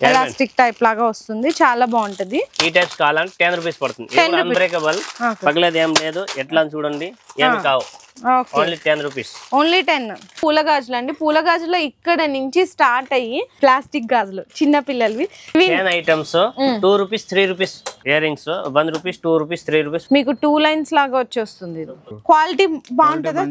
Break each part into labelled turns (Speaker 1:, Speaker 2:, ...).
Speaker 1: Elastic type లాగా వస్తుంది, చాలా బాగుంటది.
Speaker 2: ఈ టైప్స్ కావాలంటే 10 రూపీస్ పడుతుంది. అన్బ్రేకబుల్, పగలేదు ఏం లేదు. ఎట్లా చూడండి, ఏమి కావు. Only 10 rupees.
Speaker 1: ఓన్లీ 10. పూల గాజులు అండి. పూల గాజులో ఇక్కడ నుంచి స్టార్ట్ అయ్యి ప్లాస్టిక్ గాజులు చిన్న పిల్లలవి.
Speaker 2: Items 2 rupees 3 rupees. Ear rings 1 rupees 2 rupees 3 rupees.
Speaker 1: మీకు 2 లైన్స్ లాగా వచ్చేస్తుంది. క్వాలిటీ బాగుంటది.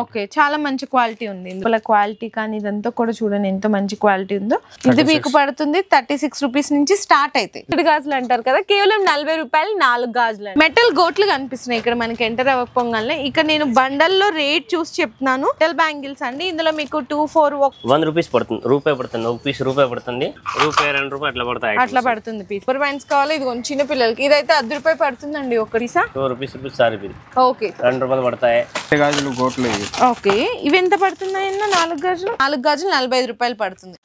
Speaker 1: ఓకే, చాలా మంచి క్వాలిటీ ఉంది. క్వాలిటీ కానీ ఇదంతా కూడా చూడండి ఎంత మంచి క్వాలిటీ ఉందో. ఇది మీకు పడుతుంది 36 రూపీస్ నుంచి స్టార్ట్ అయితే. గాజులు అంటారు కదా, కేవలం 40 రూపాయలు 4 గాజులు. మెటల్ గోట్లు కనిపిస్తున్నాయి ఇక్కడ మనకి ఎంటర్ అవ్వగానే. ఇక్కడ నేను బండల్లో రేట్ చూసి చెప్తున్నాను. మెటల్ బ్యాంగిల్స్ అండి. ఇందులో మీకు 2, 4
Speaker 2: 1 రూపీస్ పడుతుంది. రూపాయి పడుతుంది. ఒక పీస్ రూపాయి పడుతుంది. రూపాయి 2 రూపాయలు అట్లా పడతాయి.
Speaker 1: అట్లా పడుతుంది పీస్. రబ్బర్ బ్యాండ్స్ కావాలి. ఇది చిన్న పిల్లలకి. ఇదైతే 10 రూపాయలు పడుతుందండి ఒక piece.
Speaker 2: 2 rupees sorry bill.
Speaker 1: Okay,
Speaker 2: 2 రూపాయలు పడతాయి.
Speaker 3: గాజులు గోట్లు.
Speaker 1: ఓకే, ఇవి ఎంత పడుతున్నాయన్న? 4 గాజులు 45 రూపాయలు పడుతుంది.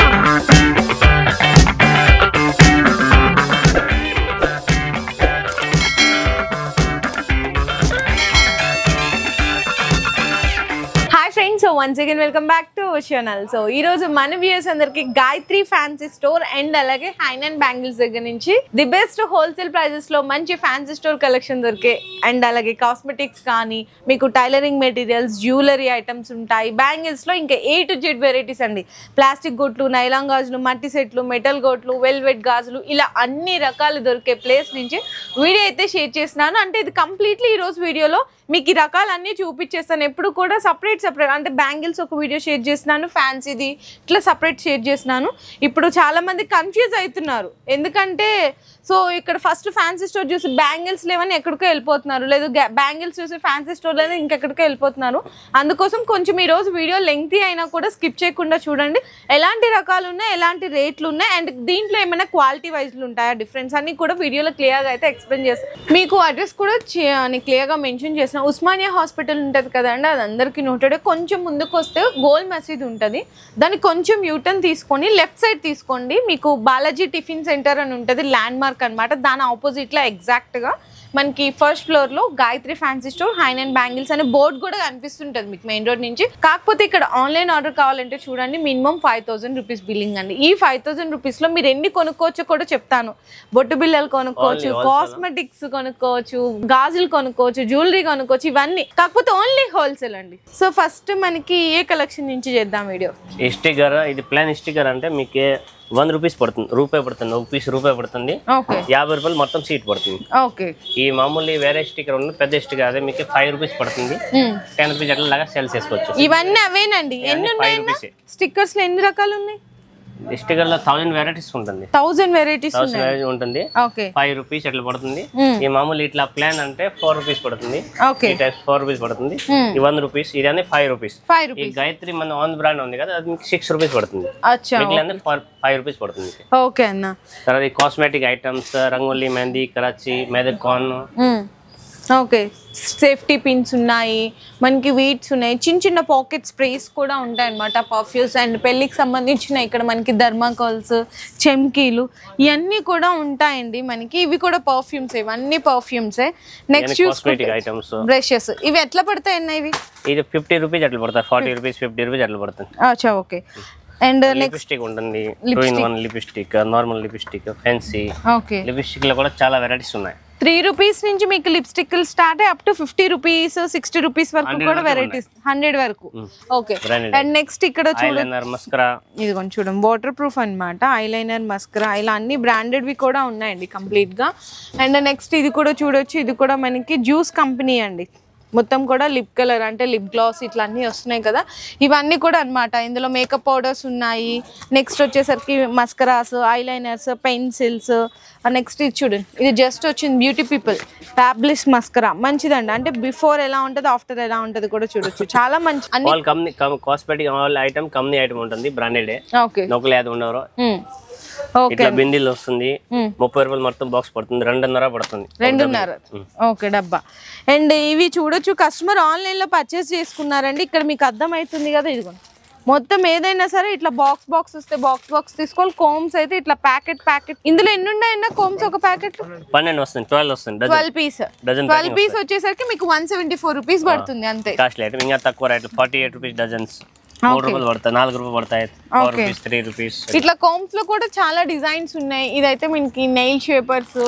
Speaker 1: So once again welcome back to our channel. So ఈ రోజు మన వ్యూయర్స్ అందరికి గాయత్రి ఫ్యాన్సీ స్టోర్ అండ్ అలాగే హైన్ అండ్ బ్యాంగిల్స్ దగ్గర నుంచి ది బెస్ట్ హోల్సేల్ ప్రైజెస్ లో మంచి ఫ్యాన్సీ స్టోర్ కలెక్షన్ దొరికే అండ్ అలాగే కాస్మెటిక్స్ కానీ మీకు టైలరింగ్ మెటీరియల్స్, జ్యువెలరీ ఐటమ్స్ ఉంటాయి. బ్యాంగిల్స్ లో ఇంకా A to Z వెరైటీస్ అండి. ప్లాస్టిక్ గోట్లు, నైలాన్ గాజులు, మట్టి సెట్లు, మెటల్ గోట్లు, వెల్వెట్ గాజులు, ఇలా అన్ని రకాలు దొరికే ప్లేస్ నుంచి వీడియో అయితే షేర్ చేస్తున్నాను. అంటే ఇది కంప్లీట్లీ ఈ రోజు వీడియోలో మీకు ఈ రకాలన్నీ చూపించేస్తాను. ఎప్పుడు కూడా సపరేట్ అంటే బ్యాంగిల్స్ ఒక వీడియో షేర్ చేస్తున్నాను, ఫ్యాన్సీది ఇట్లా సపరేట్ షేర్ చేస్తున్నాను. ఇప్పుడు చాలా మంది కన్ఫ్యూజ్ అవుతున్నారు. ఎందుకంటే సో ఇక్కడ ఫస్ట్ ఫ్యాన్సీ స్టోర్ చూసి బ్యాంగిల్స్ లేవని ఎక్కడికో వెళ్ళిపోతున్నారు, లేదు బ్యాంగిల్స్ చూసి ఫ్యాన్సీ స్టోర్ లేదని ఇంకెక్కడికో వెళ్ళిపోతున్నారు. అందుకోసం కొంచెం ఈరోజు వీడియో లెంగ్తీ అయినా కూడా స్కిప్ చేయకుండా చూడండి. ఎలాంటి రకాలు ఉన్నాయి, ఎలాంటి రేట్లు ఉన్నాయి, అండ్ దీంట్లో ఏమైనా క్వాలిటీ వైజ్లు ఉంటాయా, డిఫరెన్స్ అన్ని కూడా వీడియోలో క్లియర్గా అయితే ఎక్స్ప్లెయిన్ చేస్తాను. మీకు అడ్రస్ కూడా క్లియర్గా మెన్షన్ చేసిన ఉస్మానియా హాస్పిటల్ ఉంటుంది కదండి, అది అందరికీ నోటెడ్. కొంచెం ముందుకు వస్తే గోల్ మసీద్ ఉంటుంది, దాన్ని కొంచెం యూటర్న్ తీసుకొని లెఫ్ట్ సైడ్ తీసుకోండి. మీకు బాలాజీ టిఫిన్ సెంటర్ అని ఉంటుంది, ల్యాండ్ మార్క్ అనమాట. దాని ఆపోజిట్ లో ఎగ్జాక్ట్ గా మనకి ఫస్ట్ ఫ్లోర్ లో గాయత్రి ఫ్యాన్సీ స్టోర్ హైన్ అండ్ బ్యాంగిల్స్ అనే బోర్డు కూడా కనిపిస్తుంటది మీకు మెయిన్ రోడ్ నుంచి. కాకపోతే ఇక్కడ ఆన్లైన్ ఆర్డర్ కావాలంటే చూడండి, మినిమం 5000 రూపీస్ బిల్లింగ్ అండి. ఈ 5000 రూపీస్ లో మీరు ఎన్ని కొనుక్కోవచ్చో కూడా చెప్తాను. బొట్టు బిల్లలు కొనుక్కోవచ్చు, కాస్మెటిక్స్ కొనుక్కోవచ్చు, గాజులు కొనుక్కోవచ్చు, జ్యువెలరీ కొనుక్కోవచ్చు, ఇవన్నీ. కాకపోతే ఓన్లీ హోల్సేల్ అండి. సో ఫస్ట్ మనకి ఏ కలెక్షన్ నుంచి చేద్దాం వీడియో?
Speaker 2: స్టిక్కర్. ఇది ప్లాన్ స్టిక్కర్ అంటే మీకు 1 రూపీస్ పడుతుంది. రూపాయి పడుతుంది. ఒక పీస్ రూపాయి పడుతుంది. 50 రూపాయలు మొత్తం సీట్ పడుతుంది. ఈ మామూలు వేరే స్టిక్కర్ ఉన్న పెద్ద స్టిక్కర్ అదే మీకు 5 రూపీస్ పడుతుంది. 10 రూపీస్ అట్లా లాగా సేల్ చేసుకోవచ్చు.
Speaker 1: ఇవన్నీ అవేనండి. ఎన్ని ఉన్నాయి స్టిక్కర్స్ లో? ఎన్ని రకాలు ఉన్నాయి
Speaker 2: స్టిక్కర్ లో? 1000 వెరైటీస్ ఉంటుంది.
Speaker 1: 1000 వెరైటీస్
Speaker 2: ఉంటుంది. 5 రూపీస్ ఎట్లా పడుతుంది. ఈ మామూలు ఇట్లా ప్లాన్ అంటే 4 రూపీస్ పడుతుంది. ఈ టైప్ 4 రూపీస్ పడుతుంది. ఈ 1 రూపీస్, ఇది అనేది 5 రూపీస్. ఈ గాయత్రి మన ఓన్ బ్రాండ్ ఉంది కదా, అది మీకు 6 రూపీస్ పడుతుంది. 5 రూపీస్ పడుతుంది.
Speaker 1: ఓకే అన్న.
Speaker 2: తర్వాత cosmetic items, rangoli, mehndi, Karachi, Medak corn.
Speaker 1: Okay, safety pins ఉన్నాయి, మనకి వీట్స్ ఉన్నాయి, చిన్న చిన్న పాకెట్ స్ప్రేస్ కూడా ఉంటాయి అన్నమాట, పర్ఫ్యూమ్స్ అండ్ పెళ్లికి సంబంధించిన ఇక్కడ మనకి థర్మాకోల్స్, చెమ్కీలు ఇవన్నీ కూడా ఉంటాయండి మనకి. ఇవి కూడా పర్ఫ్యూమ్స్, ఇవన్నీ పర్ఫ్యూమ్సే. Next
Speaker 2: items,
Speaker 1: brushes. ఇవి ఎట్లా పడతాయి అన్న? ఇవి
Speaker 2: ఇది 50 రూపీస్ అట్లా పడతాయి. 40 రూపీస్ 50 రూపీస్ అట్లా పడుతుంది.
Speaker 1: అచ్చా, ఓకే. అండ్
Speaker 2: లిప్స్టిక్ ఉంటుంది. 2-in-1 lipstick, normal lipstick, fancy.
Speaker 1: Okay,
Speaker 2: lipstick లో కూడా చాలా వెరైటీస్ ఉన్నాయి.
Speaker 1: 3 రూపీస్ నుంచి మీకు lipstick start up to 50 rupees, 60 rupees వరకు కూడా వెరైటీస్, 100 వరకు. ఓకే. అండ్ నెక్స్ట్ ఇక్కడ చూడండి,
Speaker 2: మస్కరా.
Speaker 1: ఇది కొంచెం చూడండి, వాటర్ ప్రూఫ్ అన్నమాట. ఐలైనర్, మస్కరా, ఇలా అన్ని బ్రాండెడ్వి కూడా ఉన్నాయండి కంప్లీట్ గా. అండ్ నెక్స్ట్ ఇది కూడా చూడొచ్చు, ఇది కూడా మనకి జ్యూస్ కంపెనీ అండి. మొత్తం కూడా లిప్ కలర్ అంటే లిప్ గ్లాస్ ఇట్లా అన్నీ వస్తున్నాయి కదా, ఇవన్నీ కూడా అన్నమాట. ఇందులో మేకప్ పౌడర్స్ ఉన్నాయి. నెక్స్ట్ వచ్చేసరికి మస్కరాస్, ఐలైనర్స్, పెన్సిల్స్. నెక్స్ట్ ఇది చూడండి, ఇది జస్ట్ వచ్చింది బ్యూటీ పీపుల్ ఫ్యాబ్లిష్ మస్కరా. మంచిదండి, అంటే బిఫోర్ ఎలా ఉంటుంది, ఆఫ్టర్ ఎలా ఉంటుంది కూడా చూడొచ్చు. చాలా మంచి
Speaker 2: అన్ని cosmetic all item company item ఉంటుంది, బ్రాండెడ్.
Speaker 1: ఓకే,
Speaker 2: నోకలు ఏది ఉండరు. ఇట్లా బిండిల్ వస్తుంది. 30 రూపాయలు మొత్తం బాక్స్ పడుతుంది. 2.5 పడుతుంది.
Speaker 1: 2.5. ఓకే, డబ్బా. అండ్ ఇవి చూడొచ్చు, కస్టమర్ ఆన్లైన్ లో పర్చేస్ చేసుకున్నారండి. ఇక్కడ మీకు అర్థమవుతుంది కదా, ఇదిగోండి మొత్తం ఏదైనా సరే ఇట్లా బాక్స్ వస్తే బాక్స్ తీసుకోవాలి. కోమ్స్ అయితే ఇట్లా ప్యాకెట్. ఇందులో ఎన్ని ఉన్నాయన్నా కోమ్స్? ఒక ప్యాకెట్
Speaker 2: 12 వస్తుంది. 12 వస్తుంది.
Speaker 1: 12 పీస్ వచ్చేసరికి మీకు 174 రూపీస్ పడుతుంది అంతే.
Speaker 2: Costly item. ఇంకా తక్కువ రేట్ 48 రూపీస్ డజన్స్. రూపాయలు పడతాయి, 4 రూపాయలు పడతాయి, 4 రూపీస్, 3 రూపీస్.
Speaker 1: ఇట్లా కోమ్స్ లో కూడా చాలా డిజైన్స్ ఉన్నాయి. ఇదైతే మనకి నెయిల్ షేపర్స్,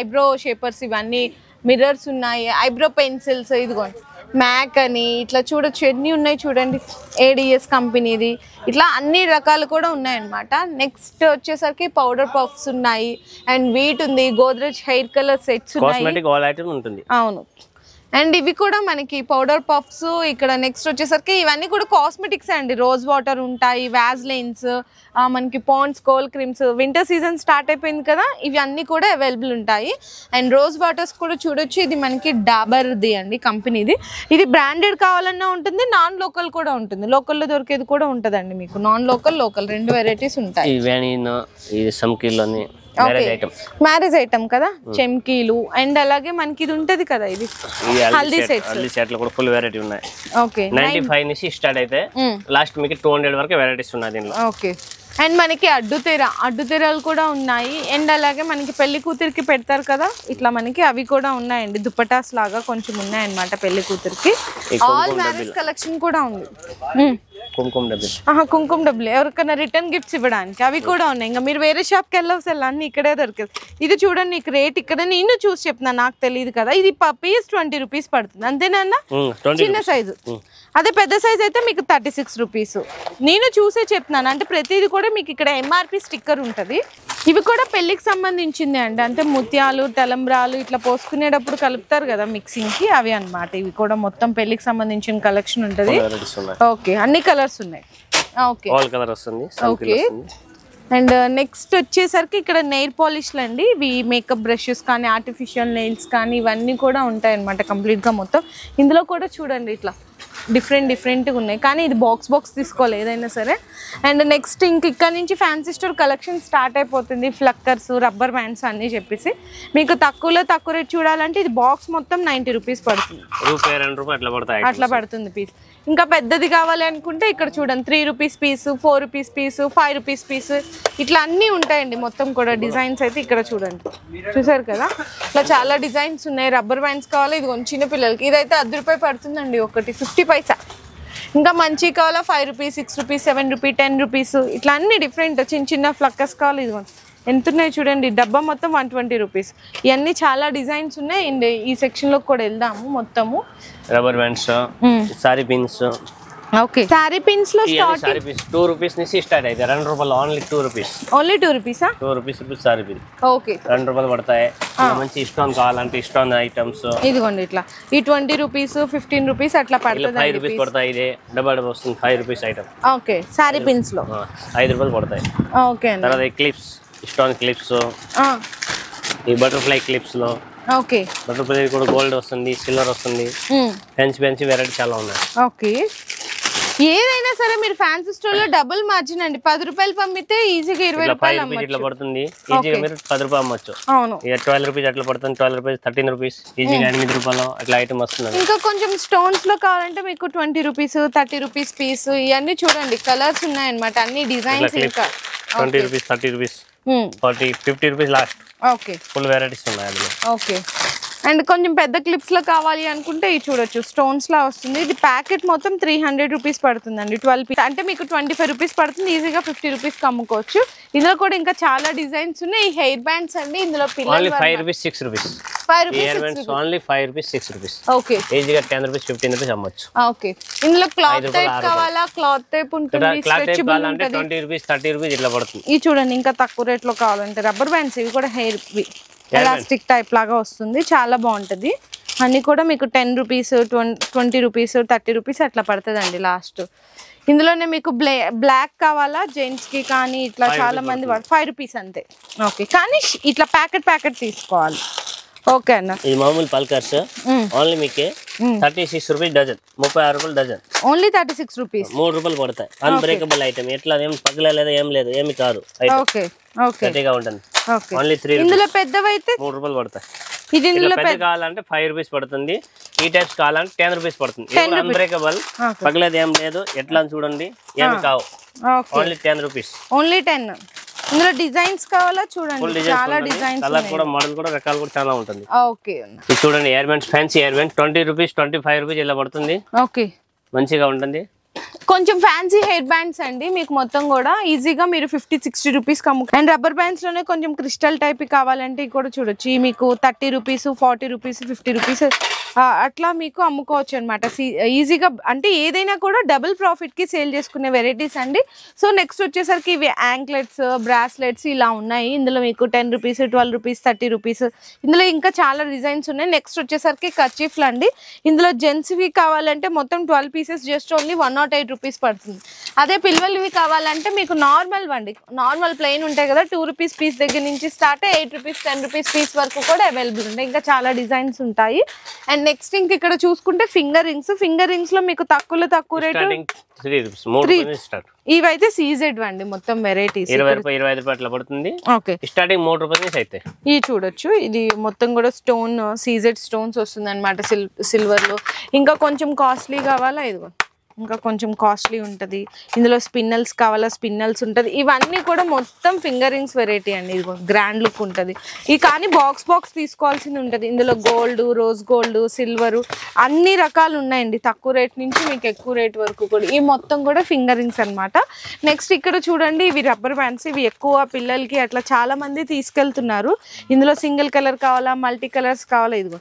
Speaker 1: ఐబ్రో షేపర్స్, ఇవన్నీ మిర్రర్స్ ఉన్నాయి, ఐబ్రో పెన్సిల్స్, ఇదిగోండి మ్యాక్ అని ఇట్లా చూడొచ్చు, ఎన్ని ఉన్నాయి చూడండి, ADS కంపెనీది. ఇట్లా అన్ని రకాలు కూడా ఉన్నాయన్నమాట. నెక్స్ట్ వచ్చేసరికి పౌడర్ పఫ్స్ ఉన్నాయి, అండ్ వీట్ ఉంది, గోద్రెజ్ హెయిర్ కలర్ సెట్స్
Speaker 2: ఉన్నాయి.
Speaker 1: అవును, అండ్ ఇవి కూడా మనకి పౌడర్ పఫ్స్. ఇక్కడ నెక్స్ట్ వచ్చేసరికి ఇవన్నీ కూడా కాస్మెటిక్స్ అండి. రోజ్ వాటర్ ఉంటాయి, వ్యాజ్లైన్స్, మనకి Pond's, cold creams. Winter season start అయిపోయింది కదా, ఇవి అన్నీ కూడా అవైలబుల్ ఉంటాయి. అండ్ రోజ్ వాటర్స్ కూడా చూడొచ్చు, ఇది మనకి డాబర్ది అండి కంపెనీది. ఇది బ్రాండెడ్ కావాలన్నా ఉంటుంది, నాన్ లోకల్ కూడా ఉంటుంది. లోకల్లో దొరికేది కూడా ఉంటుందండి మీకు. నాన్ లోకల్, లోకల్ 2 వెరైటీస్ ఉంటాయి. మ్యారేజ్ ఐటమ్ కదా, చెమ్కీలు. అండ్ అలాగే మనకి ఇది ఉంటది కదా, ఇది హల్దీ సెట్స్
Speaker 2: కూడా ఫుల్ వెరైటీ ఉన్నాయి.
Speaker 1: ఓకే,
Speaker 2: 95 నుంచి స్టార్ట్ అయితే లాస్ట్ మీకు 200 వరకు వెరైటీస్ ఉన్నాయి దీనిలో.
Speaker 1: ఓకే, అండ్ మనకి అడ్డుతెరలు కూడా ఉన్నాయి. అండ్ అలాగే మనకి పెళ్లి కూతురికి పెడతారు కదా, ఇట్లా మనకి అవి కూడా ఉన్నాయండి. దుప్పటాస్ లాగా కొంచెం ఉన్నాయన్నమాట పెళ్లి కూతురికి. ఆల్ మ్యారేజ్ కలెక్షన్ కూడా ఉంది. కుంకుమ డబ్బులు ఎవరికైనా రిటర్న్ గిఫ్ట్స్ ఇవ్వడానికి అవి కూడా ఉన్నాయి. ఇంకా మీరు వేరే షాప్కి వెళ్ళవసలు అన్ని ఇక్కడే దొరికేది. ఇది చూడండి, నీకు రేట్ ఇక్కడ నేను చూసి చెప్తున్నా, నాకు తెలియదు కదా. ఇది పీస్ 20 రూపీస్ పడుతుంది, అంతేనా? చిన్న సైజు. అదే పెద్ద సైజ్ అయితే మీకు 36 రూపీస్. నేను చూసే చెప్తున్నాను, అంటే ప్రతిదీ కూడా మీకు ఇక్కడ MRP స్టిక్కర్ ఉంటుంది. ఇవి కూడా పెళ్లికి సంబంధించింది అండి, అంటే ముత్యాలు, తలంబ్రాలు ఇట్లా పోసుకునేటప్పుడు కలుపుతారు కదా మిక్సింగ్ కి, అవి అన్నమాట. ఇవి కూడా మొత్తం పెళ్లికి సంబంధించిన కలెక్షన్ ఉంటుంది. ఓకే, అన్ని కలర్స్ ఉన్నాయి. Okay, okay. అండ్ నెక్స్ట్ వచ్చేసరికి ఇక్కడ నెయిల్ పాలిష్లు అండి. ఇవి మేకప్ బ్రషెస్ కానీ, ఆర్టిఫిషియల్ నెయిల్స్ కానీ, ఇవన్నీ కూడా ఉంటాయి అన్నమాట కంప్లీట్గా మొత్తం. ఇందులో కూడా చూడండి ఇట్లా డిఫరెంట్గా ఉన్నాయి, కానీ ఇది బాక్స్ తీసుకోవాలి ఏదైనా సరే. అండ్ నెక్స్ట్ ఇక్కడ నుంచి ఫ్యాన్సీ స్టోర్ కలెక్షన్ స్టార్ట్ అయిపోతుంది. ఫ్లక్కర్స్, రబ్బర్ బ్యాండ్స్ అన్నీ చెప్పేసి మీకు తక్కువ రేట్ చూడాలంటే ఇది బాక్స్ మొత్తం 90 రూపీస్ పడుతుంది, అట్లా పడుతుంది పీస్. ఇంకా పెద్దది కావాలి అనుకుంటే ఇక్కడ చూడండి 3 rupees piece, 4 rupees piece, 5 rupees piece, ఇట్లా అన్నీ ఉంటాయండి మొత్తం కూడా. డిజైన్స్ అయితే ఇక్కడ చూడండి, చూసారు కదా, ఇట్లా చాలా డిజైన్స్ ఉన్నాయి. రబ్బర్ బ్యాండ్స్ కావాలి, ఇది కొంచెం చిన్న పిల్లలకి. ఇదైతే 10 రూపాయలు పడుతుందండి ఒకటి, 50 పైసా. ఇంకా మంచి కావాలా 5 రూపీస్, 6 రూపీస్, 7 రూపీస్, 10 రూపీస్, ఇట్లా అన్ని డిఫరెంట్ చిన్న ఫ్లక్కర్స్ కావాలి. ఇది ఎంత ఉన్నాయి చూడండి, డబ్బా మొత్తం 120 రూపీస్. ఇవన్నీ చాలా డిజైన్స్ ఉన్నాయి. అండ్ ఈ సెక్షన్ లో కూడా వెళ్దాము మొత్తము.
Speaker 2: Rubber bands, sorry pins.
Speaker 1: Okay, sorry pins లో స్టార్టింగ్
Speaker 2: 2 రూపీస్ నుంచి స్టార్ట్ అయితే 2 రూపాయలు, only 2 rupees.
Speaker 1: Only 2 రూపీసా?
Speaker 2: 2 rupees sorry pin.
Speaker 1: Okay,
Speaker 2: 2 రూపాయలు పడతాయి. మంచి స్టోన్ కావాలంటే స్టోన్ ఐటమ్స్
Speaker 1: ఇదిగోండి ఇట్లా. ఈ 20 రూపీస్, 15 రూపీస్ అట్లా పడుతుంది.
Speaker 2: 5 రూపీస్ పడతాయి. ఇదే డబ్బా వస్తుంది 5 rupees item.
Speaker 1: Okay, sorry pins లో
Speaker 2: 5 రూపాయలు పడతాయి.
Speaker 1: ఓకే,
Speaker 2: తర్వాత క్లిప్స్, స్టోన్ క్లిప్స్, ఈ బటర్ఫ్లై క్లిప్స్ లో.
Speaker 1: ఓకే,
Speaker 2: బటర్ఫ్లై కూడా గోల్డ్ వస్తుంది, సిల్వర్ వస్తుంది, పెంచి వెరైటీ చాలా ఉన్నాయి.
Speaker 1: ఓకే, ఏదైనా సరే మీరు ఫ్యాన్సీ స్టోర్ లో డబుల్ మార్జిన్ అండి. 10 రూపాయలు పంపితే ఈజీగా 20 రూపాయలు అమ్మొచ్చు.
Speaker 2: ఇట్లా పడుతుంది, ఈజీగా మీరు 10 రూపాయలు అమ్మొచ్చు.
Speaker 1: అవును,
Speaker 2: 12 రూపీస్ అట్లా పడుతుంది, 12 రూపీస్, 13 రూపీస్, ఈజీగా 8 రూపాయలు అట్లా ఐటమ్ వస్తుంది.
Speaker 1: ఇంకా కొంచెం స్టోన్స్ లో కావాలంటే మీకు 20 రూపీస్, 30 రూపీస్ పీస్. ఇవన్నీ చూడండి కలర్స్ ఉన్నాయన్నమాట, అన్ని డిజైన్స్. ఇంకా
Speaker 2: 20 rupees, 30 rupees, 40, 50 rupees last.
Speaker 1: Okay,
Speaker 2: full varieties ఉన్నాయి అందులో.
Speaker 1: ఓకే, అండ్ కొంచెం పెద్ద క్లిప్స్ లో కావాలి అనుకుంటే ఇది చూడొచ్చు, స్టోన్స్ లా వస్తుంది. ఇది ప్యాకెట్ మొత్తం 300 రూపీస్ పడుతుందండి. 12 పీస్ అంటే మీకు 25 రూపీస్ పడుతుంది, ఈజీగా 50 రూపీస్ అమ్ముకోవచ్చు. ఇందులో కూడా ఇంకా చాలా డిజైన్స్ ఉన్నాయి. ఈ హెయిర్ బ్యాండ్స్ అండి, ఇందులో పిల్లలు
Speaker 2: 5 rupees, 6 rupees.
Speaker 1: 5 rupees,
Speaker 2: only 5 rupees, 6 rupees.
Speaker 1: Okay,
Speaker 2: ఈజీగా 10 రూపీస్, 15 రూపీస్ అమ్మొచ్చు.
Speaker 1: ఓకే, ఇందులో క్లాత్ టైప్ కావాలా, క్లాత్ టైప్ ఉంటుంది, స్ట్రెచబుల్
Speaker 2: అంటే 20 రూపీస్, 30 రూపీస్ ఇట్లా పడుతుంది.
Speaker 1: ఇది చూడండి, ఇంకా తక్కువ రేట్ లో కావాలంటే రబ్బర్ బ్యాండ్స్, ఇవి కూడా హెయిర్ ఎలాస్టిక్ టైప్ లాగా వస్తుంది, చాలా బాగుంటది. అన్ని కూడా మీకు 10 రూపీస్, 20 రూపీస్, 30 రూపీస్ అట్లా పడుతుందండి లాస్ట్. ఇందులోనే మీకు బ్లాక్ కావాలా జెంట్స్ కి కానీ, ఇట్లా చాలా మంది 5 రూపీస్ అంతే. ఓకే, కానీ ఇట్లా ప్యాకెట్ తీసుకోవాలి. ఓకే అన్న,
Speaker 2: ఈ మామూలు పల్కర్స్ ఓన్లీ మీకే 36 రూపీస్ డజన్, 36 రూపాయలు డజన్.
Speaker 1: ఓన్లీ 36 రూపీస్,
Speaker 2: 3 రూపాయలు పడతాయి. అన్బ్రేకబుల్ ఐటమ్, ఎట్లా ఏం పగలలేదు, ఏం లేదు, ఏమి కాదు.
Speaker 1: ఓకే, ఓకే,
Speaker 2: గట్టిగా ఉంటుంది.
Speaker 1: ఓకే,
Speaker 2: ఓన్లీ 3
Speaker 1: ఇందులో పెద్దవైతే
Speaker 2: 3 రూపాయలు పడతాయి.
Speaker 1: ఇది ఇందులో
Speaker 2: పెద్ద కావాలంటే 5 రూపీస్ పడుతుంది. ఈ టైప్స్ కావాలంటే 10 రూపీస్ పడుతుంది. అన్బ్రేకబుల్, పగలేదు, ఏం లేదు, ఎట్లా చూడండి, ఏమి కావు. Only 10 rupees,
Speaker 1: only 10. ఇందులో డిజైన్స్ కావాలా చూడండి, చాలా డిజైన్స్,
Speaker 2: కలర్ కూడా, మోడల్ కూడా, రకాలు కూడా చాలా ఉంటుంది.
Speaker 1: ఓకే,
Speaker 2: ఇది చూడండి, air bands, fancy air band 20 rupees, 25 rupees ఇలా పడుతుంది.
Speaker 1: ఓకే,
Speaker 2: మంచిగా ఉంటుంది.
Speaker 1: కొంచెం ఫ్యాన్సీ హెయిర్ బ్యాండ్స్ అండి మీకు మొత్తం కూడా ఈజీగా మీరు 50-60 రూపీస్ కమ్ము. అండ్ రబ్బర్ బ్యాండ్స్ లోనే కొంచెం క్రిస్టల్ టైప్ కావాలంటే కూడా చూడొచ్చు. మీకు 30 రూపీస్, 40 రూపీస్, 50 రూపీస్ అట్లా మీకు అమ్ముకోవచ్చు అనమాట ఈజీగా. అంటే ఏదైనా కూడా డబుల్ ప్రాఫిట్ కి సేల్ చేసుకునే వెరైటీస్ అండి. సో నెక్స్ట్ వచ్చేసరికి ఇవి యాంక్లెట్స్, బ్రాస్లెట్స్ ఇలా ఉన్నాయి. ఇందులో మీకు 10 రూపీస్, 12 రూపీస్, 30 రూపీస్. ఇందులో ఇంకా చాలా డిజైన్స్ ఉన్నాయి. నెక్స్ట్ వచ్చేసరికి కర్చీఫ్లు అండి. ఇందులో జెంట్స్వి కావాలంటే మొత్తం 12 పీసెస్ జస్ట్ ఓన్లీ 108 రూపీస్ పడుతుంది. అదే పిల్లలవి కావాలంటే మీకు నార్మల్ అండి, నార్మల్ ప్లెయిన్ ఉంటాయి కదా 2 రూపీస్ పీస్ దగ్గర నుంచి స్టార్ట్ 8 రూపీస్, 10 రూపీస్ పీస్ వరకు కూడా అవైలబుల్ ఉంటాయి. ఇంకా చాలా డిజైన్స్ ఉంటాయి. అండ్ నెక్స్ట్ ఇంక ఇక్కడ చూసుకుంటే ఫింగర్ రింగ్స్ లో మీకు తక్కువ రేటు ఇవైతే సీజెడ్ అండి మొత్తం వెరైటీస్
Speaker 2: 20 రూపాయలు పడుతుంది. ఓకే, స్టార్టింగ్ 3 రూపాయల నుంచి అయితే
Speaker 1: ఇది చూడొచ్చు. ఇది మొత్తం కూడా స్టోన్ సీజెడ్ స్టోన్స్ వస్తుంది అనమాట సిల్వర్ లో. ఇంకా కొంచెం కాస్ట్లీ కావాలా ఇదిగో ఇంకా కొంచెం కాస్ట్లీ ఉంటుంది. ఇందులో స్పిన్నల్స్ కావాలా స్పిన్నల్స్ ఉంటుంది. ఇవన్నీ కూడా మొత్తం ఫింగర్ రింగ్స్ వెరైటీ అండి. ఇది గ్రాండ్ లుక్ ఉంటుంది. ఈ కానీ బాక్స్ తీసుకోవాల్సింది ఉంటుంది. ఇందులో గోల్డ్, రోజ్ గోల్డ్, సిల్వర్ అన్ని రకాలు ఉన్నాయండి. తక్కువ రేట్ నుంచి మీకు ఎక్కువ రేట్ వరకు కూడా. ఈ మొత్తం కూడా ఫింగర్ రింగ్స్ అనమాట. నెక్స్ట్ ఇక్కడ చూడండి ఇవి రబ్బర్ బ్యాండ్స్. ఇవి ఎక్కువ పిల్లలకి అట్లా చాలా మంది తీసుకెళ్తున్నారు. ఇందులో సింగిల్ కలర్ కావాలా, మల్టీ కలర్స్ కావాలా, ఇదిగో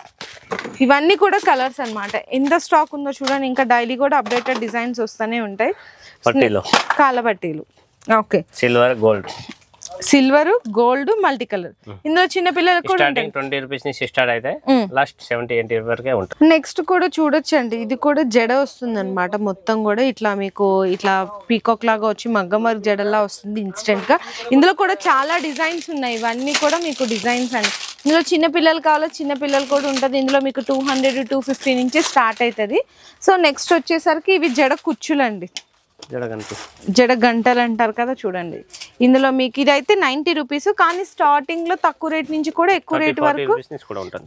Speaker 1: ఇవన్నీ కూడా కలర్స్ అనమాట. ఎంత స్టాక్ ఉందో చూడండి. ఇంకా డైలీ కూడా అప్డేటెడ్ డిజైన్స్ వస్తూనే ఉంటాయి. కాలబట్టీలు okay, silver gold multi colour. ఇందులో చిన్న పిల్లలకు కూడా
Speaker 2: 20 రూపీస్ నుంచి స్టార్ట్ అయితే లాస్ట్ 70-80 వరకే ఉంటుంది.
Speaker 1: నెక్స్ట్ కూడా చూడొచ్చండి. ఇది కూడా జడ వస్తుంది అనమాట. మొత్తం కూడా ఇట్లా మీకు ఇట్లా పీకాక్ లాగా వచ్చి మగ్గం వర్క్ జడలా వస్తుంది ఇన్స్టెంట్ గా. ఇందులో కూడా చాలా డిజైన్స్ ఉన్నాయి. ఇవన్నీ కూడా మీకు డిజైన్స్ అండి. ఇందులో చిన్న పిల్లలు కావాలో చిన్న పిల్లలు కూడా ఉంటుంది. ఇందులో మీకు 200-250 నుంచి స్టార్ట్ అవుతుంది. సో నెక్స్ట్ వచ్చేసరికి ఇవి జడ కుచ్చులు అండి, జడ గంటలు అంటారు కదా చూడండి. ఇందులో మీకు ఇదైతే 90 రూపీస్. కానీ స్టార్టింగ్ లో తక్కువ రేట్ నుంచి కూడా ఎక్కువ రేట్ వరకు.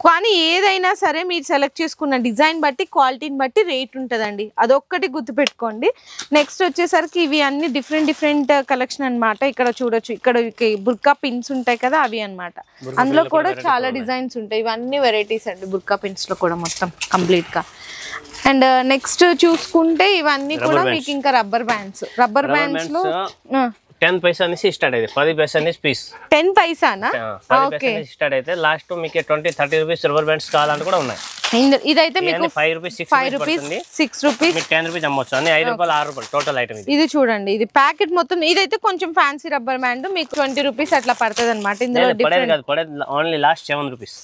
Speaker 1: కానీ ఏదైనా సరే మీరు సెలెక్ట్ చేసుకున్న డిజైన్ బట్టి క్వాలిటీని బట్టి రేట్ ఉంటుందండి. అదొక్కటి గుర్తుపెట్టుకోండి. నెక్స్ట్ వచ్చేసరికి ఇవి అన్ని డిఫరెంట్ కలెక్షన్ అనమాట. ఇక్కడ చూడొచ్చు. ఇక్కడ బుర్కా పిన్స్ ఉంటాయి కదా అవి అనమాట. అందులో కూడా చాలా డిజైన్స్ ఉంటాయి. ఇవన్నీ వెరైటీస్ అండి బుర్కా పిన్స్ లో కూడా మొత్తం కంప్లీట్ గా. అండ్ నెక్స్ట్ చూసుకుంటే ఇవన్నీ కూడా మీకు ఇంకా రబ్బర్ బ్యాండ్స్ లో
Speaker 2: 10 పైసా నుంచి స్టార్ట్ అయితే 10 పైసా నుంచి పీస్.
Speaker 1: 10 పైసానా? ఓకే,
Speaker 2: స్టార్ట్ అయితే లాస్ట్ మీకు 20-30 రూపీస్ రబ్బర్ బ్యాండ్స్ కావాలంటే కూడా ఉన్నాయి.
Speaker 1: ఇదైతే మీకు
Speaker 2: 5 రూపీస్ 6
Speaker 1: రూపీస్
Speaker 2: 10 రూపీస్ అమ్మొచ్చు. అన్ని 5 రూపాయలు 6 రూపాయలు టోటల్ ఐటమ్.
Speaker 1: ఇది చూడండి. ఇది ప్యాకెట్ మొత్తం. ఇదైతే కొంచెం ఫ్యాన్సీ రబ్బర్ బ్యాండ్ మీకు 20 రూపీస్ అట్లా పడుతుంది అనమాట. ఇందులో
Speaker 2: ఓన్లీ లాస్ట్ 7 రూపీస్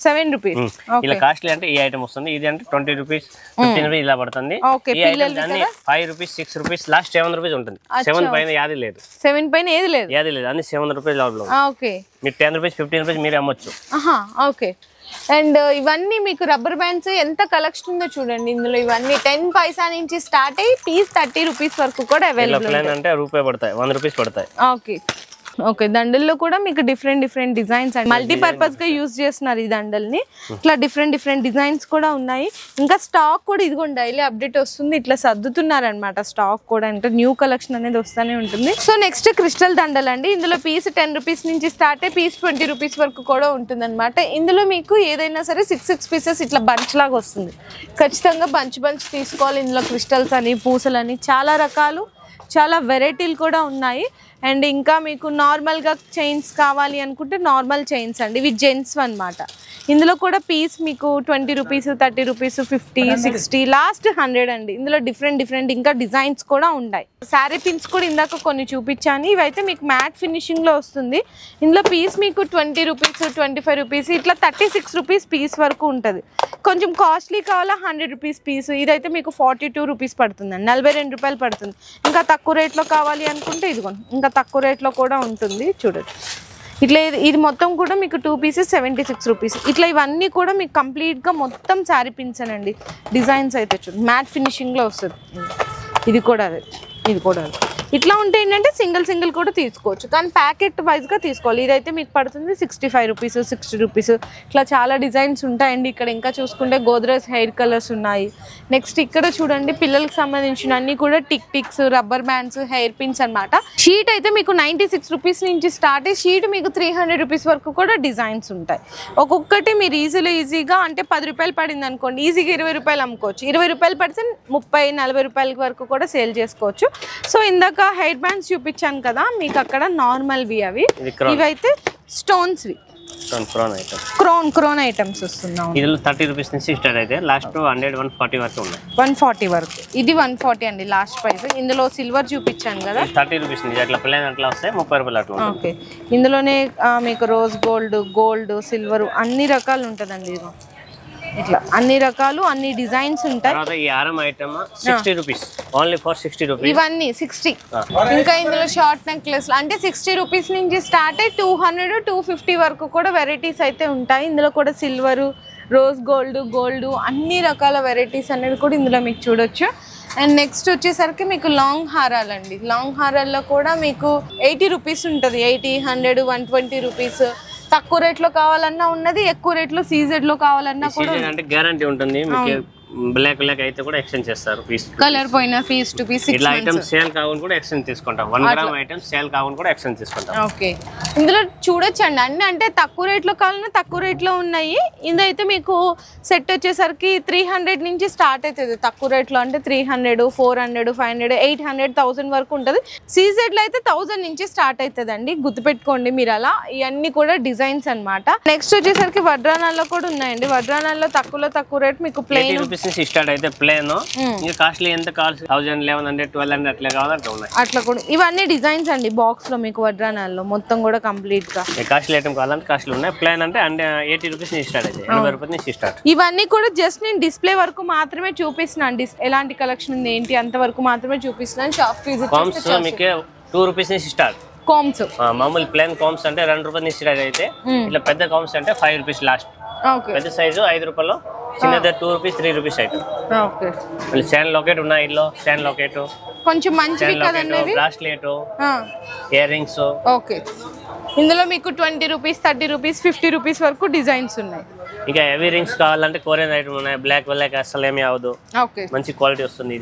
Speaker 2: ఇలా కాస్ట్లీ అంటే ఈ ఐటమ్ వస్తుంది. ఇది అంటే 20 రూపీస్ 15 రూపీస్ ఇలా పడుతుంది. ఈ ఐటమ్ అన్ని 5 రూపీస్ 6 రూపీస్ లాస్ట్ 7 రూపీస్ ఉంటుంది. 7 పైన యాది లేదు,
Speaker 1: 7 పైన ఏది లేదు,
Speaker 2: అన్ని 7 రూపీస్ లోపల.
Speaker 1: ఓకే,
Speaker 2: మీరు 10 రూపీస్ 15 రూపీస్ మీరే అమ్మొచ్చు.
Speaker 1: ఓకే. అండ్ ఇవన్నీ మీకు రబ్బర్ బ్యాండ్స్ ఎంత కలెక్షన్ ఉందో చూడండి. ఇందులో ఇవన్నీ 10 పైసా నుంచి స్టార్ట్ అయ్యి పీస్ 30 రూపీస్ వరకు కూడా అవైలబుల్
Speaker 2: అంటే రూపాయి పడతాయి, 1 రూపీస్ పడతాయి.
Speaker 1: Okay okay. దండల్లో కూడా మీకు డిఫరెంట్ డిజైన్స్ అండ్ మల్టీపర్పస్ గా యూజ్ చేస్తున్నారు ఈ దండల్ని. ఇట్లా డిఫరెంట్ డిజైన్స్ కూడా ఉన్నాయి. ఇంకా స్టాక్ కూడా ఇదిగోండి డైలీ అప్డేట్ వస్తుంది. ఇట్లా సర్దుతున్నారు అనమాట స్టాక్ కూడా. అంటే న్యూ కలెక్షన్ అనేది వస్తూనే ఉంటుంది. సో నెక్స్ట్ క్రిస్టల్ దండలు అండి. ఇందులో పీస్ 10 రూపీస్ నుంచి స్టార్ట్ అయ్యి పీస్ 20 రూపీస్ వరకు కూడా ఉంటుంది అనమాట. ఇందులో మీకు ఏదైనా సరే 6 పీసెస్ ఇట్లా బంచ్ లాగా వస్తుంది. ఖచ్చితంగా బంచ్ తీసుకోవాలి. ఇందులో క్రిస్టల్స్ అని పూసలని చాలా రకాలు చాలా వెరైటీలు కూడా ఉన్నాయి. అండ్ ఇంకా మీకు నార్మల్గా చైన్స్ కావాలి అనుకుంటే నార్మల్ చైన్స్ అండి. ఇవి జెంట్స్ అనమాట. ఇందులో కూడా పీస్ మీకు 20 రూపీస్ 30 రూపీస్ 50 60 లాస్ట్ 100 అండి. ఇందులో డిఫరెంట్ ఇంకా డిజైన్స్ కూడా ఉంటాయి. శారీ పిన్స్ కూడా ఇందాక కొన్ని చూపించాను. ఇవైతే మీకు మ్యాట్ ఫినిషింగ్ లో వస్తుంది. ఇందులో పీస్ మీకు 20 రూపీస్ 25 రూపీస్ ఇట్లా 36 రూపీస్ పీస్ వరకు ఉంటుంది. కొంచెం కాస్ట్లీ కావాలా 100 రూపీస్ పీస్. ఇదైతే మీకు 42 రూపీస్ పడుతుందండి, 42 రూపాయలు పడుతుంది. ఇంకా తక్కువ రేట్లో కావాలి అనుకుంటే ఇదిగోండి ఇంకా తక్కువ రేట్లో కూడా ఉంటుంది చూడండి. ఇట్లా ఇది మొత్తం కూడా మీకు 2 పీసెస్ 76 రూపీస్. ఇట్లా ఇవన్నీ కూడా మీకు కంప్లీట్గా మొత్తం శారీ పిన్స్ అనండి. డిజైన్స్ అయితే చూడండి మ్యాట్ ఫినిషింగ్లో వస్తుంది. ఇది కూడా అదే ఇట్లా ఉంటే ఏంటంటే సింగిల్ కూడా తీసుకోవచ్చు, కానీ ప్యాకెట్ వైజ్గా తీసుకోవాలి. ఇదైతే మీకు పడుతుంది 65 రూపీస్, 60 రూపీస్. ఇట్లా చాలా డిజైన్స్ ఉంటాయండి. ఇక్కడ ఇంకా చూసుకుంటే గోద్రేజ్ హెయిర్ కలర్స్ ఉన్నాయి. నెక్స్ట్ ఇక్కడ చూడండి పిల్లలకు సంబంధించిన అన్ని కూడా టిక్స్, రబ్బర్ బ్యాండ్స్, హెయిర్ పిన్స్ అన్నమాట. షీట్ అయితే మీకు 96 రూపీస్ నుంచి స్టార్ట్ అయ్యి షీట్ మీకు 300 రూపీస్ వరకు కూడా డిజైన్స్ ఉంటాయి. ఒక్కొక్కటి మీరు ఈజీగా అంటే 10 రూపాయలు పడింది అనుకోండి, ఈజీగా 20 రూపాయలు అమ్ముకోవచ్చు. 20 రూపాయలు పడితే 30-40 రూపాయల వరకు కూడా సేల్ చేసుకోవచ్చు. సో ఇందాక హెయిర్ బ్యాండ్స్ చూపించాను కదా మీకు, అక్కడ నార్మల్వి అవి, ఇవైతే స్టోన్స్వి క్రోన్ ఐటమ్స్ వస్తున్నాం.
Speaker 2: 30 రూపీస్ నుంచి స్టార్ట్ అయితే లాస్ట్ 140 వరకు ఉన్నాయి.
Speaker 1: 140 వరకు, ఇది 140 అండి లాస్ట్ ప్రైస్. ఇందులో సిల్వర్ చూపించాను కదా
Speaker 2: 30 రూపీస్ నుంచి అట్లా ప్లేన్ అట్లా వస్తాయి 30 రూపాయలు అట్లా.
Speaker 1: ఓకే, ఇందులోనే మీకు రోజ్ గోల్డ్, సిల్వర్ అన్ని రకాలు ఉంటుందండి. ఇది ఇట్లా అన్ని రకాలు, అన్ని డిజైన్స్ ఉంటాయి.
Speaker 2: ఈ హారం item 60 rupees, only for 60 rupees.
Speaker 1: ఇవన్నీ 60. ఇంకా ఇందులో షార్ట్ నెక్లెస్ అంటే 60 రూపీస్ నుంచి స్టార్ట్ అయ్యి 200-250 వరకు కూడా వెరైటీస్ అయితే ఉంటాయి. ఇందులో కూడా సిల్వర్, రోజ్ గోల్డ్ అన్ని రకాల వెరైటీస్ అనేది కూడా ఇందులో మీకు చూడొచ్చు. అండ్ నెక్స్ట్ వచ్చేసరికి మీకు లాంగ్ హారాలండి. లాంగ్ హారాల్లో కూడా మీకు 80 రూపీస్ ఉంటుంది, 80, 100, 120 రూపీస్. తక్కువ రేట్లో కావాలన్నా ఉన్నది, ఎక్కువ రేట్లో సీజెడ్ లో కావాలన్నా కూడా
Speaker 2: అంటే గ్యారంటీ ఉంటుంది. బ్లాక్ అయితే కూడా ఎక్స్చేంజ్ చేస్తారు, పీస్
Speaker 1: కలర్ పోయిన పీస్ టు పీస్.
Speaker 2: ఇట్లా ఐటమ్స్ సేల్ కావును కూడా ఎక్స్చేంజ్ తీసుకుంటాం. 1 గ్రామ్ ఐటమ్స్ సేల్ కావును కూడా ఎక్స్చేంజ్ తీసుకుంటాం.
Speaker 1: ఓకే, ఇందులో చూడొచ్చండి అన్ని అంటే తక్కువ రేట్లో కావాలన్నా తక్కువ రేట్లో ఉన్నాయి. ఇదైతే మీకు సెట్ వచ్చేసరికి 300 నుంచి స్టార్ట్ అవుతుంది తక్కువ రేట్లో, అంటే 300, 400, 500, 800, 1000 వరకు ఉంటుంది. సీజెడ్ లో అయితే 1000 నుంచి స్టార్ట్ అవుతుంది అండి, గుర్తుపెట్టుకోండి మీరు. అలా ఇవన్నీ కూడా డిజైన్స్ అన్నమాట. నెక్స్ట్ వచ్చేసరికి వడ్రానాల్లో కూడా ఉన్నాయండి. వడ్రానాల్లో తక్కువ రేట్ మీకు ప్లెయిన్
Speaker 2: స్టార్ట్ అయితే ప్లేన్, ఇంకా కాస్ట్లీ ఎంత కావాల్సి 1000, 1100, 1200 అట్లా కావాలంటే ఉన్నాయి.
Speaker 1: అట్లా కూడా ఇవన్నీ డిజైన్స్ అండి. బాక్స్ లో మీకు వడ్రానాల్లో మొత్తం కూడా కంప్లీట్ గా
Speaker 2: కాస్ట్లీ ఐటమ్ కావాలంటే కాస్ట్లీ ఉన్నాయి. ప్లేన్ అంటే 80 రూపీస్ నుంచి స్టార్ట్ అయితే 80 రూపాయల నుంచి స్టార్ట్.
Speaker 1: ఇవన్నీ కూడా జస్ట్ నేను డిస్ప్లే వరకు మాత్రమే చూపిస్తున్నాను. ఎలాంటి కలెక్షన్ ఉంది ఏంటి అంత వరకు మాత్రమే చూపిస్తున్నాను. షాప్
Speaker 2: విజిట్ మీకు 2 రూపీస్ నుంచి స్టార్ట్.
Speaker 1: కామ్స్
Speaker 2: మామూలు ప్లేన్ కామ్స్ అంటే 2 రూపాయల నుంచి స్టార్ట్ అయితే, ఇట్లా పెద్ద కామ్స్ అంటే 5 రూపీస్ లాస్ట్. పెద్ద సైజు 5 రూపాయలు, చిన్నది 2 rupees, 3 rupees item. Stand locket ఉన్నాయి, ఇల్లు స్టాండ్ లాకెట్
Speaker 1: కొంచెం మంచివి కదండి,
Speaker 2: బ్రాస్లెట్, ఇయర్ రింగ్స్.
Speaker 1: ఓకే, ఇందులో మీకు 20 రూపీస్, 30 రూపీస్, 50 రూపీస్ వరకు డిజైన్స్ ఉన్నాయి.
Speaker 2: ఇంకా హెవీ రింగ్స్ కావాలంటే కొరియన్ ఐటమ్ ఉన్నాయి. బ్లాక్ అసలు ఏమి అవ్వదు, మంచి క్వాలిటీ వస్తుంది.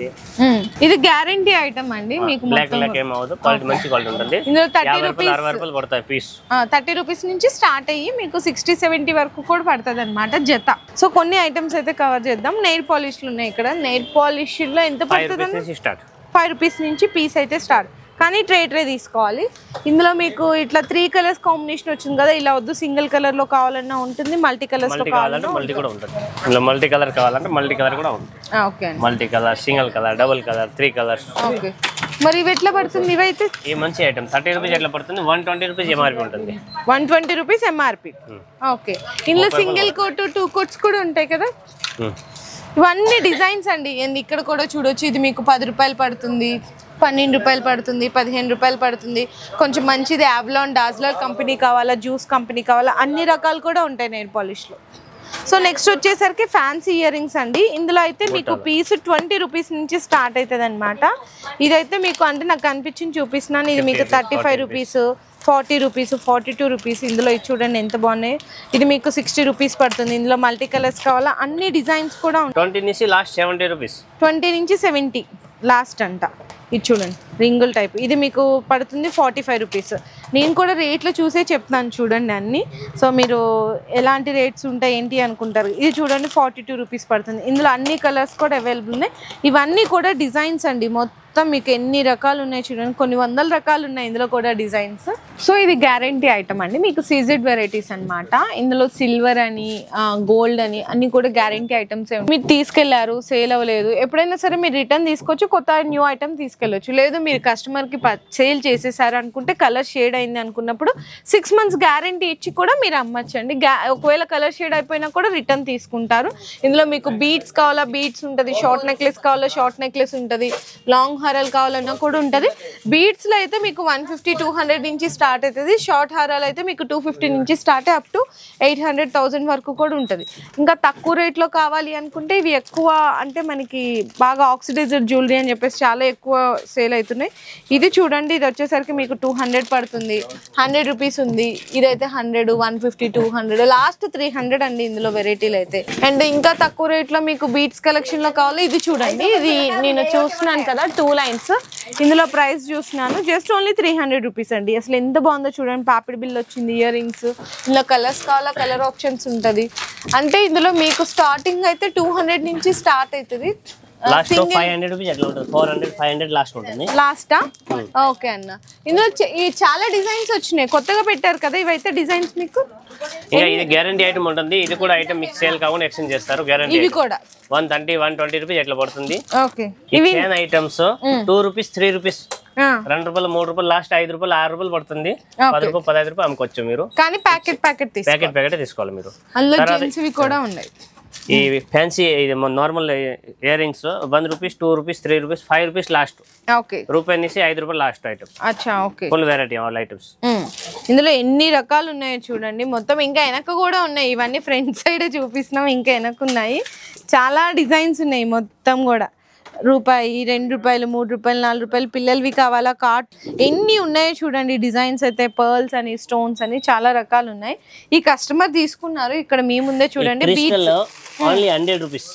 Speaker 1: ఇది గ్యారంటీ ఐటమ్ అండి. మీకు
Speaker 2: బ్లాక్ ఏమి అవ్వదు, క్వాలిటీ మంచి క్వాలిటీ ఉంటుంది.
Speaker 1: ఇందులో 30 రూపీస్,
Speaker 2: 60 రూపాయలు పడతాయి పీస్.
Speaker 1: 30 రూపీస్ నుంచి స్టార్ట్ అయ్యి మీకు 60-70 వరకు కూడా పడుతుంది అనమాట జత. సో కొన్ని ఐటమ్స్ అయితే కవర్ చేద్దాం. నెయిల్ పాలిష్లు ఉన్నాయి ఇక్కడ. నెయిల్ పాలిష్ లో ఎంత పడుతుంది? 5 రూపీస్ నుంచి పీస్ అయితే స్టార్ట్, కానీ ట్రే తీసుకోవాలి. ఇందులో మీకు ఇట్లా 3 కలర్స్ కాంబినేషన్ వచ్చింది కదా, ఇలా వద్దు సింగిల్ కలర్ లో కావాలన్నా ఉంటుంది, మల్టీ కలర్స్ లో కావాలన్నా
Speaker 2: మల్టీ కూడా ఉంటుంది. ఇందులో మల్టీ కలర్ కావాలంటే మల్టీ కలర్ కూడా ఉంటుంది.
Speaker 1: Okay,
Speaker 2: multi colour, single colour, double colour, 3 colours.
Speaker 1: Okay, మరి ఇవి ఎట్లా పడుతుంది? ఇవైతే
Speaker 2: ఈ మంచి ఐటమ్ 30 రూపీస్ ఎట్లా పడుతుంది? 120 రూపీస్ ఎంఆర్పి ఉంటుంది.
Speaker 1: 120 రూపీస్ ఎంఆర్పి. ఓకే, ఇందులో సింగిల్ కోట్, 2 కోట్స్ కూడా ఉంటాయి కదా. ఇవన్నీ డిజైన్స్ అండి. ఇక్కడ కూడా చూడొచ్చు. ఇది మీకు 10 రూపాయలు పడుతుంది, 12 రూపాయలు పడుతుంది, 15 రూపాయలు పడుతుంది. కొంచెం మంచిది యావ్లాన్, డాజ్లర్ కంపెనీ కావాలా, జ్యూస్ కంపెనీ కావాలా, అన్ని రకాలు కూడా ఉంటాయి నెయిల్ పాలిష్లో. సో నెక్స్ట్ వచ్చేసరికి ఫ్యాన్సీ ఇయర్ రింగ్స్ అండి. ఇందులో అయితే మీకు పీస్ 20 రూపీస్ నుంచి స్టార్ట్ అవుతుంది అనమాట. ఇదైతే మీకు అంటే నాకు కనిపించింది చూపిస్తున్నాను. ఇది మీకు 35 రూపీస్, 40 రూపీస్, 42 రూపీస్. ఇందులో ఇది చూడండి ఎంత బాగున్నాయి. ఇది మీకు 60 రూపీస్ పడుతుంది. ఇందులో మల్టీ కలర్స్ కావాలా, అన్ని డిజైన్స్ కూడా ఉంటాయి.
Speaker 2: 20 నుంచి లాస్ట్ 70 రూపీస్,
Speaker 1: 20 నుంచి 70 లాస్ట్ అంట. ఇది చూడండి రింగుల్ టైప్, ఇది మీకు పడుతుంది 45 రూపీస్. నేను కూడా రేట్లు చూసే చెప్తాను చూడండి అన్ని. సో మీరు ఎలాంటి రేట్స్ ఉంటాయి ఏంటి అనుకుంటారు. ఇది చూడండి 42 రూపీస్ పడుతుంది. ఇందులో అన్ని కలర్స్ కూడా అవైలబుల్ ఉన్నాయి. ఇవన్నీ కూడా డిజైన్స్ అండి. మొత్తం మీకు ఎన్ని రకాలు ఉన్నాయి చూడండి, కొన్ని వందల రకాలు ఉన్నాయి ఇందులో కూడా డిజైన్స్. సో ఇది గ్యారంటీ ఐటమ్ అండి, మీకు సీజెడ్ వెరైటీస్ అనమాట. ఇందులో సిల్వర్ అని, గోల్డ్ అని అన్ని కూడా గ్యారంటీ ఐటమ్స్. మీరు తీసుకెళ్లారు, సేల్ అవ్వలేదు, ఎప్పుడైనా సరే మీరు రిటర్న్ తీసుకోవచ్చు, కొత్త న్యూ ఐటమ్ తీసుకెళ్ళొచ్చు. లేదు మీరు కస్టమర్కి సేల్ చేసేసారు అనుకుంటే, కలర్ షేడ్ అయింది అనుకున్నప్పుడు 6 months గ్యారంటీ ఇచ్చి కూడా మీరు అమ్మచ్చండి. ఒకవేళ కలర్ షేడ్ అయిపోయినా కూడా రిటర్న్ తీసుకుంటారు. ఇందులో మీకు బీడ్స్ కావాలా బీడ్స్ ఉంటుంది, షార్ట్ నెక్లెస్ కావాలా షార్ట్ నెక్లెస్ ఉంటుంది, లాంగ్ హారాలు కావాలన్నా కూడా ఉంటుంది. బీడ్స్ లో అయితే మీకు 150-200 నుంచి స్టార్ట్ అవుతుంది. షార్ట్ హారాలు అయితే మీకు 250 నుంచి స్టార్ట్ అప్ టు 800,000 వరకు కూడా ఉంటుంది. ఇంకా తక్కువ రేట్ లో కావాలి అనుకుంటే ఇవి ఎక్కువ అంటే మనకి బాగా ఆక్సిడైజ్డ్ జ్యువెలరీ అని చెప్పేసి చాలా ఎక్కువ సేల్ అవుతున్నాయి. ఇది చూడండి, ఇది వచ్చేసరికి మీకు 200 పడుతుంది. 100 రూపీస్ ఉంది. ఇదైతే 100, 150, 200, లాస్ట్ 300 అండి ఇందులో వెరైటీలు అయితే. అండ్ ఇంకా తక్కువ రేట్ లో మీకు బీట్స్ కలెక్షన్ లో కావాలి. ఇది చూడండి, ఇది నేను చూస్తున్నాను కదా 2 లైన్స్, ఇందులో ప్రైస్ చూస్తున్నాను జస్ట్ ఓన్లీ 300 రూపీస్ అండి. అసలు ఎంత బాగుందో చూడండి. పాపిడి బిల్ వచ్చింది, ఇయర్ రింగ్స్, ఇందులో కలర్స్ కావాలా కలర్ ఆప్షన్స్ ఉంటుంది. అంటే ఇందులో మీకు స్టార్టింగ్ అయితే 200 నుంచి స్టార్ట్ అవుతుంది.
Speaker 2: లాస్ట్ 500 రూపీస్ అట్లా ఉంటుంది. 400, 500 లాస్ట్ ఉంటుంది.
Speaker 1: లాస్టా? ఓకే అన్న. ఇందులో చాలా డిజైన్స్ వచ్చినాయి, కొత్తగా పెట్టారు కదా ఇవైతే డిజైన్స్ మీకు.
Speaker 2: ఇంకా ఇది గ్యారంటీ ఐటమ్ ఉంటుంది. ఇది కూడా ఐటమ్ మీకు సేల్ కాకుండా ఎక్స్చేంజ్ చేస్తారు. గ్యారంటీ
Speaker 1: ఇవి కూడా
Speaker 2: 130, 120 రూపీస్ ఎట్లా పడుతుంది.
Speaker 1: ఓకే,
Speaker 2: ఇవి చైన్ ఐటమ్స్ 2 రూపీస్, 3 రూపీస్, 2 రూపాయలు, 3 రూపాయలు, లాస్ట్ 5 రూపాయలు, 6 రూపాయలు పడుతుంది. 10 రూపాయలు, 15 రూపాయలు అమ్ముకోవచ్చు మీరు.
Speaker 1: కానీ ప్యాకెట్
Speaker 2: తీసుకోవాలి మీరు.
Speaker 1: అందులో జెంట్స్ వి కూడా ఉన్నాయి.
Speaker 2: ఈ fancy normal year rings 1 rupees, 2 rupees, 3 rupees, 5 rupees last.
Speaker 1: Okay,
Speaker 2: రూపాయి నుంచి 5 రూపాయలు లాస్ట్ ఐటమ్.
Speaker 1: అచ్చా, okay.
Speaker 2: Full variety all items.
Speaker 1: ఇందులో ఎన్ని రకాలు ఉన్నాయో చూడండి. మొత్తం ఇంకా వెనక కూడా ఉన్నాయి. ఇవన్నీ ఫ్రంట్ సైడ్ చూపిస్తున్నాం, ఇంకా వెనక ఉన్నాయి. చాలా డిజైన్స్ ఉన్నాయి మొత్తం కూడా. రూపాయి, 2 రూపాయలు, 3 రూపాయలు, 4 రూపాయలు, పిల్లలవి కావాలా, కార్ట్, ఎన్ని ఉన్నాయో చూడండి. డిజైన్స్ అయితే పర్ల్స్ అని, స్టోన్స్ అని చాలా రకాలు ఉన్నాయి. ఈ కస్టమర్ తీసుకున్నారు ఇక్కడ మీ ముందే చూడండి.
Speaker 2: Only 100 rupees.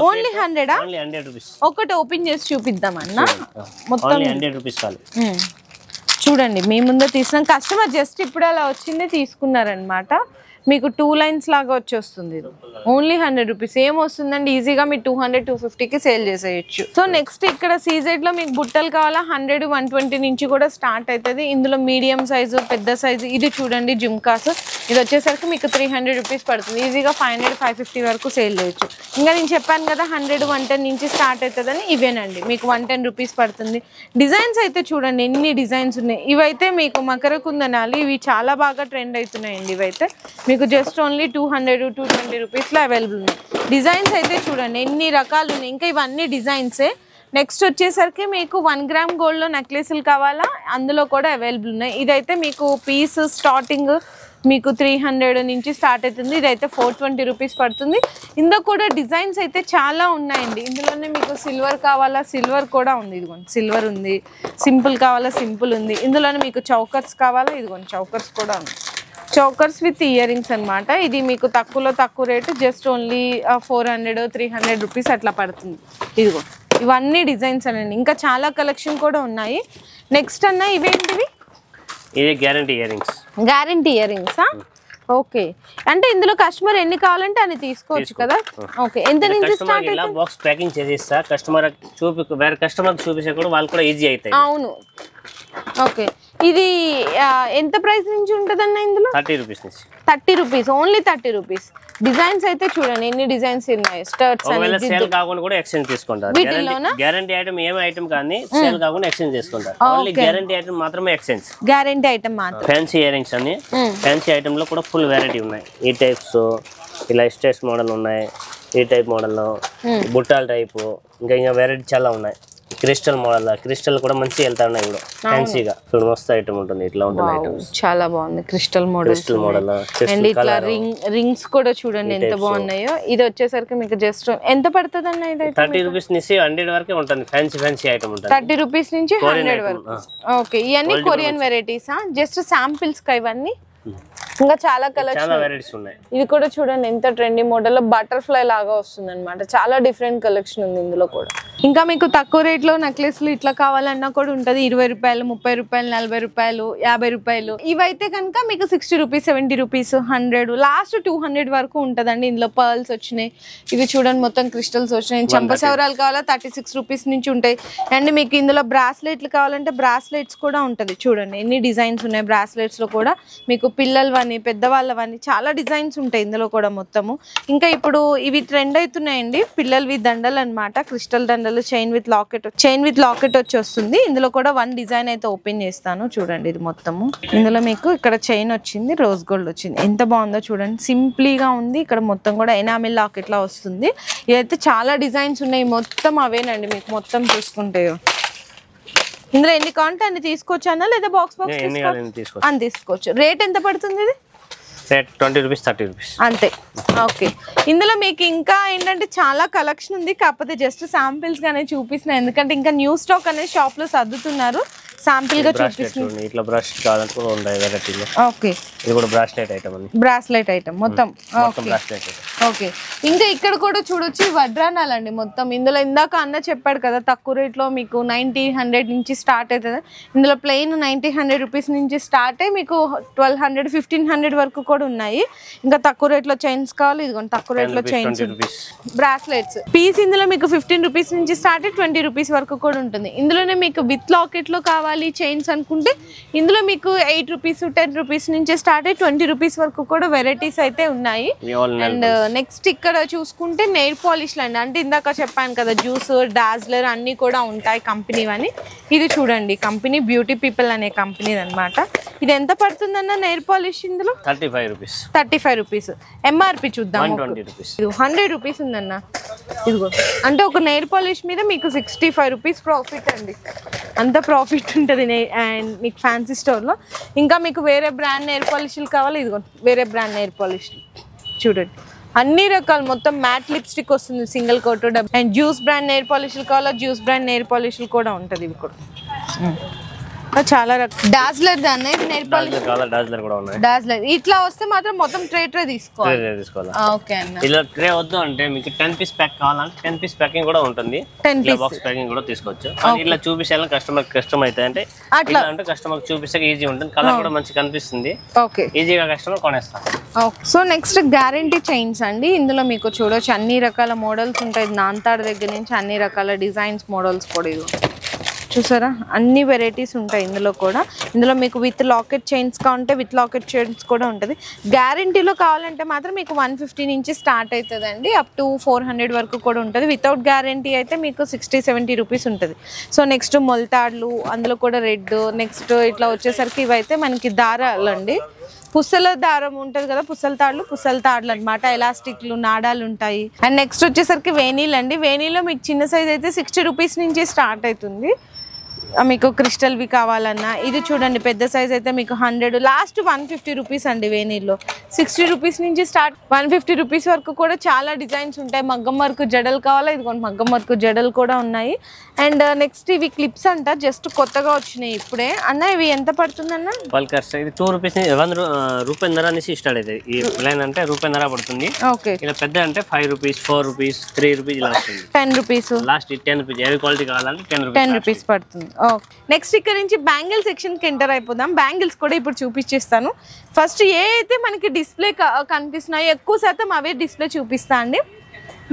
Speaker 1: Only 100
Speaker 2: rupees.
Speaker 1: ఒకటి ఓపెన్ చేసి చూపిద్దాం అన్న. మొత్తం
Speaker 2: 100 రూపీస్ కాదు.
Speaker 1: చూడండి మీ ముందే తీసిన కస్టమర్ జస్ట్ ఇప్పుడు అలా వచ్చిందే తీసుకున్నారనమాట. మీకు 2 లైన్స్ లాగా వచ్చేస్తుంది. Only 100 rupees. ఏం వస్తుందండి, ఈజీగా మీరు 200, 250కి సేల్ చేసేయచ్చు. సో నెక్స్ట్ ఇక్కడ సీజెడ్ లో మీకు బుట్టలు కావాలా 100, 120 నుంచి కూడా స్టార్ట్ అవుతుంది. ఇందులో మీడియం సైజు, పెద్ద సైజు. ఇది చూడండి జుమ్కాస్, ఇది వచ్చేసరికి మీకు 300 రూపీస్ పడుతుంది. ఈజీగా 500, 550 వరకు సేల్ చేయొచ్చు. ఇంకా నేను చెప్పాను కదా 100, 110 నుంచి స్టార్ట్ అవుతుందని. ఇవేనండి మీకు 110 రూపీస్ పడుతుంది. డిజైన్స్ అయితే చూడండి ఎన్ని డిజైన్స్ ఉన్నాయి. ఇవైతే మీకు మకర కుందనాలు, ఇవి చాలా బాగా ట్రెండ్ అవుతున్నాయండి. ఇవైతే మీకు జస్ట్ ఓన్లీ 200, 220 రూపీస్లో అవైలబుల్ ఉన్నాయి. డిజైన్స్ అయితే చూడండి ఎన్ని రకాలు ఉన్నాయి. ఇంకా ఇవన్నీ డిజైన్సే. నెక్స్ట్ వచ్చేసరికి మీకు 1 గ్రామ్ గోల్డ్లో నెక్లెస్లు కావాలా, అందులో కూడా అవైలబుల్ ఉన్నాయి. ఇదైతే మీకు పీస్ స్టార్టింగ్ మీకు 300 నుంచి స్టార్ట్ అవుతుంది. ఇదైతే 420 రూపీస్ పడుతుంది. ఇందులో కూడా డిజైన్స్ అయితే చాలా ఉన్నాయండి. ఇందులోనే మీకు సిల్వర్ కావాలా, సిల్వర్ కూడా ఉంది. ఇదిగోండి సిల్వర్ ఉంది. సింపుల్ కావాలా, సింపుల్ ఉంది. ఇందులోనే మీకు చౌకర్స్ కావాలా, ఇదిగోండి చౌకర్స్ కూడా ఉంది. చౌకర్స్ విత్ ఇయర్ రింగ్స్ అనమాట. ఇది మీకు తక్కువ రేటు జస్ట్ ఓన్లీ 400, 300 రూపీస్ అట్లా పడుతుంది. ఇదిగో ఇవన్నీ డిజైన్స్ అనండి. ఇంకా చాలా కలెక్షన్ కూడా ఉన్నాయి. నెక్స్ట్ అన్న ఇవేంటివి?
Speaker 2: ఇది guarantee ear rings.
Speaker 1: Guarantee ear రింగ్సా? ఓకే. అంటే ఇందులో కస్టమర్ ఎన్ని కావాలంటే అని తీసుకోవచ్చు కదా. ఓకే, ఎంత నుంచి స్టార్ట్
Speaker 2: ఇలా బాక్స్ ప్యాకింగ్ చేసిస్తా కస్టమర్ వేరే కస్టమర్ చూపిస్తే కూడా వాళ్ళు కూడా ఈజీ అవుతాయి.
Speaker 1: అవును, ఓకే. ఇది ఎంత ప్రైస్ నుంచి ఉంటుందన్న ఇందులో?
Speaker 2: 30 రూపీస్ నుంచి.
Speaker 1: 30 రూపీస్, ఓన్లీ 30 రూపీస్. డిజైన్స్ అయితే చూడండి ఎన్ని డిజైన్స్ ఉన్నాయి. స్కర్ట్స్
Speaker 2: అని సేల్ కాకుండా కూడా ఎక్స్చేంజ్ తీసుకుంటారు. గ్యారంటీ ఐటమ్ ఏం ఐటమ్ కానీ సేల్ కాకుండా ఎక్స్చేంజ్ చేసుకుంటారు. ఓన్లీ గ్యారంటీ ఐటమ్ మాత్రమే ఎక్స్చేంజ్.
Speaker 1: గ్యారంటీ ఐటమ్ మాత్రం.
Speaker 2: ఫ్యాన్సీ ఇయర్ రింగ్స్ అని ఫ్యాన్సీ ఐటమ్ లో కూడా ఫుల్ వెరైటీ ఉన్నాయి. ఈ టైప్స్ ఇలా స్టేస్ మోడల్ ఉన్నాయి. ఈ టైప్ మోడల్, బుట్టాల టైపు, ఇంకా వెరైటీ చాలా ఉన్నాయి. క్రిస్టల్ మోడల్, క్రిస్టల్ కూడా మంచి వెళ్తా ఉన్నాయి. ఇప్పుడు ఫ్యాన్సీగా చూడు మస్తు ఐటమ్ ఉంటుంది. ఇట్లా ఉంటుంది ఐటమ్స్ చాలా
Speaker 1: బాగుంది. క్రిస్టల్ మోడల్ అండ్ ఇట్లా రింగ్స్ కూడా చూడండి ఎంత బాగున్నాయో. ఇది వచ్చేసరికి మీకు జస్ట్ ఎంత పడుతుంది అన్న? ఇది
Speaker 2: 30 రూపీస్ నుంచి 100 వరకే ఉంటుంది. ఫ్యాన్సీ ఐటమ్ ఉంటుంది.
Speaker 1: 30 రూపీస్ నుంచి 100 వరకు. ఓకే, ఇవన్నీ కొరియన్ వెరైటీసా? జస్ట్ శాంపిల్స్ కా ఇవన్నీ? ఇంకా చాలా కలెక్షన్
Speaker 2: ఉన్నాయి.
Speaker 1: ఇది కూడా చూడండి ఎంత ట్రెండీ మోడల్ లో బటర్ఫ్లై లాగా వస్తుంది అనమాట. చాలా డిఫరెంట్ కలెక్షన్ ఉంది ఇందులో కూడా. ఇంకా మీకు తక్కువ రేట్ లో నెక్లెస్లు ఇట్లా కావాలన్నా కూడా ఉంటది. 20 రూపాయలు, 30 రూపాయలు, 40 రూపాయలు, 50 రూపాయలు. ఇవైతే కనుక మీకు 60 రూపీస్, 70 రూపీస్, 100, లాస్ట్ 200 వరకు ఉంటదండి. ఇందులో పర్ల్స్ వచ్చినాయి. ఇవి చూడండి మొత్తం క్రిస్టల్స్ వచ్చినాయి. చంపసవరాలు కావాలా 36 రూపీస్ నుంచి ఉంటాయి. అండ్ మీకు ఇందులో బ్రాస్లెట్లు కావాలంటే బ్రాస్లెట్స్ కూడా ఉంటది. చూడండి ఎన్ని డిజైన్స్ ఉన్నాయి. బ్రాస్లెట్స్ లో కూడా మీకు పిల్లలవని, పెద్దవాళ్ళవని చాలా డిజైన్స్ ఉంటాయి ఇందులో కూడా మొత్తము. ఇంకా ఇప్పుడు ఇవి ట్రెండ్ అవుతున్నాయండి పిల్లలవి దండలు అనమాట. క్రిస్టల్ దండలు, చైన్ విత్ లాకెట్ వచ్చి వస్తుంది. ఇందులో కూడా 1 డిజైన్ అయితే ఓపెన్ చేస్తాను. చూడండి ఇది మొత్తము. ఇందులో మీకు ఇక్కడ చైన్ వచ్చింది, రోజ్ గోల్డ్ వచ్చింది. ఎంత బాగుందో చూడండి. సింప్లీగా ఉంది. ఇక్కడ మొత్తం కూడా ఎనామిల్ లాకెట్ లా వస్తుంది. ఇదైతే చాలా డిజైన్స్ ఉన్నాయి. మొత్తం అవేనండి మీకు మొత్తం చూసుకుంటే ఇందులో ఎన్ని కావాలంటే అన్ని తీసుకోవచ్చా లేదా బాక్స్ అని తీసుకోవచ్చు. రేట్ ఎంత పడుతుంది ఇది?
Speaker 2: రేట్ 20 రూపీస్ 30 రూపీస్
Speaker 1: అంతే. ఓకే, ఇందులో మీకు ఇంకా ఏంటంటే చాలా కలెక్షన్ ఉంది, కాకపోతే జస్ట్ శాంపిల్స్ గానే చూపిస్తున్నా, ఎందుకంటే ఇంకా న్యూ స్టాక్ అనేది షాప్ లో సర్దుతున్నారు. శాంపిల్ గా చూపిస్తుంది.
Speaker 2: ఇట్లా బ్రష్ కావాలంటే కూడా ఉంటాయి వెరైటీలో.
Speaker 1: ఓకే,
Speaker 2: ఇది కూడా బ్రాస్లెట్ ఐటమ్ అండి.
Speaker 1: బ్రాస్లెట్ ఐటమ్ మొత్తం.
Speaker 2: బ్రాస్లెట్.
Speaker 1: ఓకే, ఇంకా ఇక్కడ కూడా చూడొచ్చు వడ్రానాలండి మొత్తం. ఇందులో ఇందాక అన్న చెప్పాడు కదా తక్కువ రేట్ లో మీకు 90-100 నుంచి స్టార్ట్ అవుతుంది. ఇందులో ప్లెయిన్ 90-100 రూపీస్ నుంచి స్టార్ట్ అయ్యి మీకు 1200-1500 వరకు కూడా ఉన్నాయి. ఇంకా తక్కువ రేట్ లో చైన్స్ కావాలి, ఇదిగోండి తక్కువ రేట్ లో చైన్స్, బ్రాస్లెట్స్ పీస్ ఇందులో మీకు 15 రూపీస్ నుంచి స్టార్ట్ అయ్యి 20 రూపీస్ వరకు కూడా ఉంటుంది. ఇందులోనే మీకు విత్ లాకెట్ లో కావాలి చైన్స్ అనుకుంటే ఇందులో మీకు 8 రూపీస్ 10 రూపీస్ నుంచి స్టార్ట్ అయ్యి 20 రూపీస్ వరకు కూడా వెరైటీస్ అయితే ఉన్నాయి. అండ్ నెక్స్ట్ ఇక్కడ చూసుకుంటే నెయిల్ పాలిష్ అండి, అంటే ఇందాక చెప్పాను కదా జ్యూస్ డాజ్లర్ అన్ని కూడా ఉంటాయి కంపెనీ అని. ఇది చూడండి కంపెనీ బ్యూటీ పీపుల్ అనే కంపెనీ అనమాట. ఇది ఎంత పడుతుందన్న నెయిల్ పాలిష్? ఇందులో 35 రూపీస్. ఎంఆర్పి చూద్దాం. 100 రూపీస్ ఉందన్న. ఇదిగో అంటే ఒక నెయిల్ పాలిష్ మీద మీకు 65 రూపీస్ ప్రాఫిట్ అండి. అంత ప్రాఫిట్ ఉంటుంది మీకు ఫ్యాన్సీ స్టోర్లో. ఇంకా మీకు వేరే బ్రాండ్ నెయిల్ పాలిష్లు కావాలి, ఇదిగో వేరే బ్రాండ్ నెయిల్ పాలిష్ చూడండి. అన్ని రకాలు మొత్తం మ్యాట్ లిప్స్టిక్ వస్తుంది single coat. And juice brand nail పాలిష్లు కావాలా, జ్యూస్ బ్రాండ్ నెయిల్ పాలిష్లు కూడా ఉంటుంది. ఇవి కూడా చాలా రకాల డాజ్లర్ దాన్ని నెయిల్ పాలిష్ డాజ్లర్ ఇట్లా వస్తే మాత్రం మొత్తం ట్రే తీసుకోవాలి. ఓకే అన్న,
Speaker 2: ఇలా ట్రే వద్దు అంటే మీకు 10 పీస్ ప్యాక్ కావాలంటే 10 పీస్ ప్యాకింగ్ కూడా ఉంటుంది.
Speaker 1: 10 పీస్
Speaker 2: బాక్స్ ప్యాకింగ్ కూడా తీసుకోవచ్చు. ఇలా చూపించాలని కస్టమర్ అయితే అంటే అట్లా అంటే కస్టమర్ చూపిస్తే ఈజీ ఉంటుంది, కలర్ కూడా మంచి కనిపిస్తుంది.
Speaker 1: ఓకే,
Speaker 2: ఈజీగా కస్టమర్ కొనేస్తారు.
Speaker 1: సో నెక్స్ట్ గ్యారంటీ చైన్స్ అండి. ఇందులో మీకు చూడొచ్చు అన్ని రకాల మోడల్స్ ఉంటాయి, నాంతాడ్ దగ్గర నుంచి అన్ని రకాల డిజైన్స్ మోడల్స్ కూడా ఇది చూసారా, అన్ని వెరైటీస్ ఉంటాయి ఇందులో కూడా. ఇందులో మీకు విత్ లాకెట్ చైన్స్ కావాలంటే విత్ లాకెట్ చైన్స్ కూడా ఉంటుంది. గ్యారంటీలో కావాలంటే మాత్రం మీకు 150 నుంచి స్టార్ట్ అవుతుందండి, అప్ టు 400 వరకు కూడా ఉంటుంది. వితౌట్ గ్యారంటీ అయితే మీకు 60-70 రూపీస్ ఉంటుంది. సో నెక్స్ట్ మొలతాడ్లు, అందులో కూడా రెడ్. నెక్స్ట్ ఇట్లా వచ్చేసరికి ఇవైతే మనకి దారాలు అండి, పుస్తల దారం ఉంటుంది కదా, పుస్తల తాడులు అనమాట. ఎలాస్టిక్లు నాడాలు ఉంటాయి. అండ్ నెక్స్ట్ వచ్చేసరికి వేణీలు అండి. వేణీలో మీకు చిన్న సైజ్ అయితే 60 రూపీస్ నుంచి స్టార్ట్ అవుతుంది. మీకు క్రిస్టల్వి కావాలన్నా ఇది చూడండి, పెద్ద సైజ్ అయితే మీకు 100, లాస్ట్ 150 రూపీస్ అండి. వేణీల్లో 60 రూపీస్ నుంచి స్టార్ట్ 150 రూపీస్ వరకు కూడా చాలా డిజైన్స్ ఉంటాయి. మగ్గం వర్క్ జడలు కావాలా, ఇదిగోండి మగ్గం వర్క్ జడలు కూడా ఉన్నాయి. అండ్ నెక్స్ట్ ఇవి క్లిప్స్ అంట, జస్ట్ కొత్తగా వచ్చినాయి ఇప్పుడే. అన్న ఇవి ఎంత పడుతుంది అన్న?
Speaker 2: ఇది 2 రూపీస్ 1 రూపాయిన్నర నుంచి స్టార్ట్ అవుతుంది. ఈ ప్లైన్ అంటే రూపాయిన్నర పడుతుంది.
Speaker 1: ఓకే,
Speaker 2: ఇలా పెద్ద అంటే 5 రూపీస్ 4 రూపీస్ 3 రూపీస్ ఇలా వస్తుంది.
Speaker 1: 10 రూపీస్ లాస్ట్
Speaker 2: 10 రూపీస్. ఏ క్వాలిటీ కావాలంటే
Speaker 1: 10 రూపీస్ పడుతుంది. నెక్స్ట్ ఇక్కడ నుంచి బ్యాంగిల్ సెక్షన్ కి ఎంటర్ అయిపోదాం. బ్యాంగిల్స్ కూడా ఇప్పుడు చూపించేస్తాను. ఫస్ట్ ఏ అయితే మనకి డిస్ప్లే కనిపిస్తున్నాయో ఎక్కువ శాతం అవే డిస్ప్లే చూపిస్తా అండి.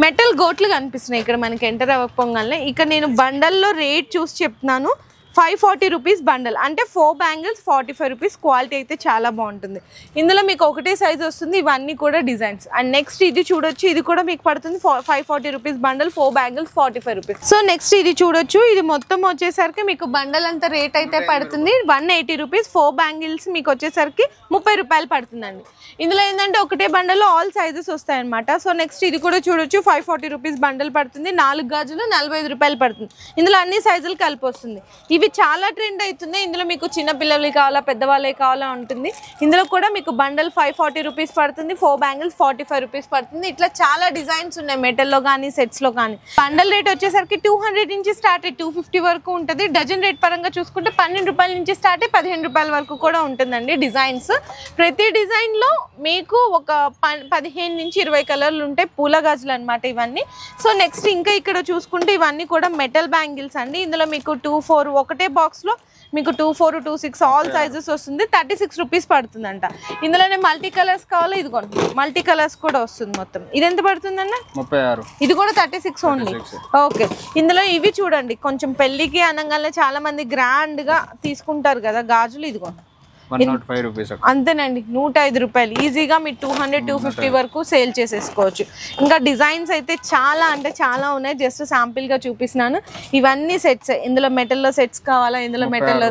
Speaker 1: మెటల్ గోట్లు కనిపిస్తున్నాయి ఇక్కడ మనకి ఎంటర్ అవ్వకపోగానే. ఇక్కడ నేను బండల్లో రేట్ చూసి చెప్తున్నాను. 540 రూపీస్ బండల్, అంటే 4 బ్యాంగిల్స్ 45 రూపీస్. క్వాలిటీ అయితే చాలా బాగుంటుంది. ఇందులో మీకు ఒకటే సైజ్ వస్తుంది, ఇవన్నీ కూడా డిజైన్స్. అండ్ నెక్స్ట్ ఇది చూడొచ్చు, ఇది కూడా మీకు పడుతుంది 540 rupees bundle, 4 bangles 45 rupees. So next ఇది చూడొచ్చు, ఇది మొత్తం వచ్చేసరికి మీకు బండల్ అంత రేట్ అయితే పడుతుంది 180 రూపీస్. 4 బ్యాంగిల్స్ మీకు వచ్చేసరికి 30 రూపాయలు పడుతుందండి. ఇందులో ఏంటంటే ఒకటే బండల్లో ఆల్ సైజెస్ వస్తాయన్నమాట. సో నెక్స్ట్ ఇది కూడా చూడొచ్చు, 540 రూపీస్ బండల్ పడుతుంది. 4 గాజులు 45 రూపాయలు పడుతుంది. ఇందులో అన్ని సైజులు కలిపి వస్తుంది. ఇవి చాలా ట్రెండ్ అవుతుంది. ఇందులో మీకు చిన్న పిల్లలకి కావాలా, పెద్దవాళ్ళకి కావాలా ఉంటుంది. ఇందులో కూడా మీకు బండల్ 540 రూపీస్ పడుతుంది, 4 బ్యాంగిల్స్ 45 రూపీస్ పడుతుంది. ఇట్లా చాలా డిజైన్స్ ఉన్నాయి మెటల్లో కానీ సెట్స్లో కానీ. బండల్ రేట్ వచ్చేసరికి 200 నుంచి స్టార్ట్ అయ్యి 250 వరకు ఉంటుంది. డజన్ రేట్ పరంగా చూసుకుంటే 12 రూపాయల నుంచి స్టార్ట్ అయ్యి 15 రూపాయల వరకు కూడా ఉంటుందండి డిజైన్స్. ప్రతి డిజైన్లో మీకు ఒక 15 నుంచి 20 కలర్లు ఉంటాయి. పూల గాజులు అనమాట ఇవన్నీ. సో నెక్స్ట్ ఇంకా ఇక్కడ చూసుకుంటే ఇవన్నీ కూడా మెటల్ బ్యాంగిల్స్ అండి. ఇందులో మీకు 2-4 ఒకటే బాక్స్ లో మీకు 2-4, 2-6 ఆల్ సైజెస్ వస్తుంది. 36 రూపీస్ పడుతుందంట. ఇందులోనే మల్టీ కలర్స్ కావాలా, ఇదిగోండి మల్టీ కలర్స్ కూడా వస్తుంది మొత్తం. ఇది ఎంత పడుతుంది అన్న?
Speaker 2: 36.
Speaker 1: ఇది కూడా 36 ఓన్లీ. ఓకే, ఇందులో ఇవి చూడండి, కొంచెం పెళ్లికి అనగానే చాలా మంది గ్రాండ్ గా తీసుకుంటారు కదా గాజులు. ఇదిగోండి
Speaker 3: 105 రూపీస్
Speaker 1: అంతేనండి 105 రూపాయలు ఈజీగా మీరు 200-250 వరకు సేల్ చేసేసుకోవచ్చు. ఇంకా డిజైన్స్ అయితే చాలా అంటే చాలా ఉన్నాయి, జస్ట్ శాంపిల్ గా చూపిస్తున్నాను. ఇవన్నీ సెట్స్, ఇందులో మెటల్లో సెట్స్ కావాలా, ఇందులో మెటల్లో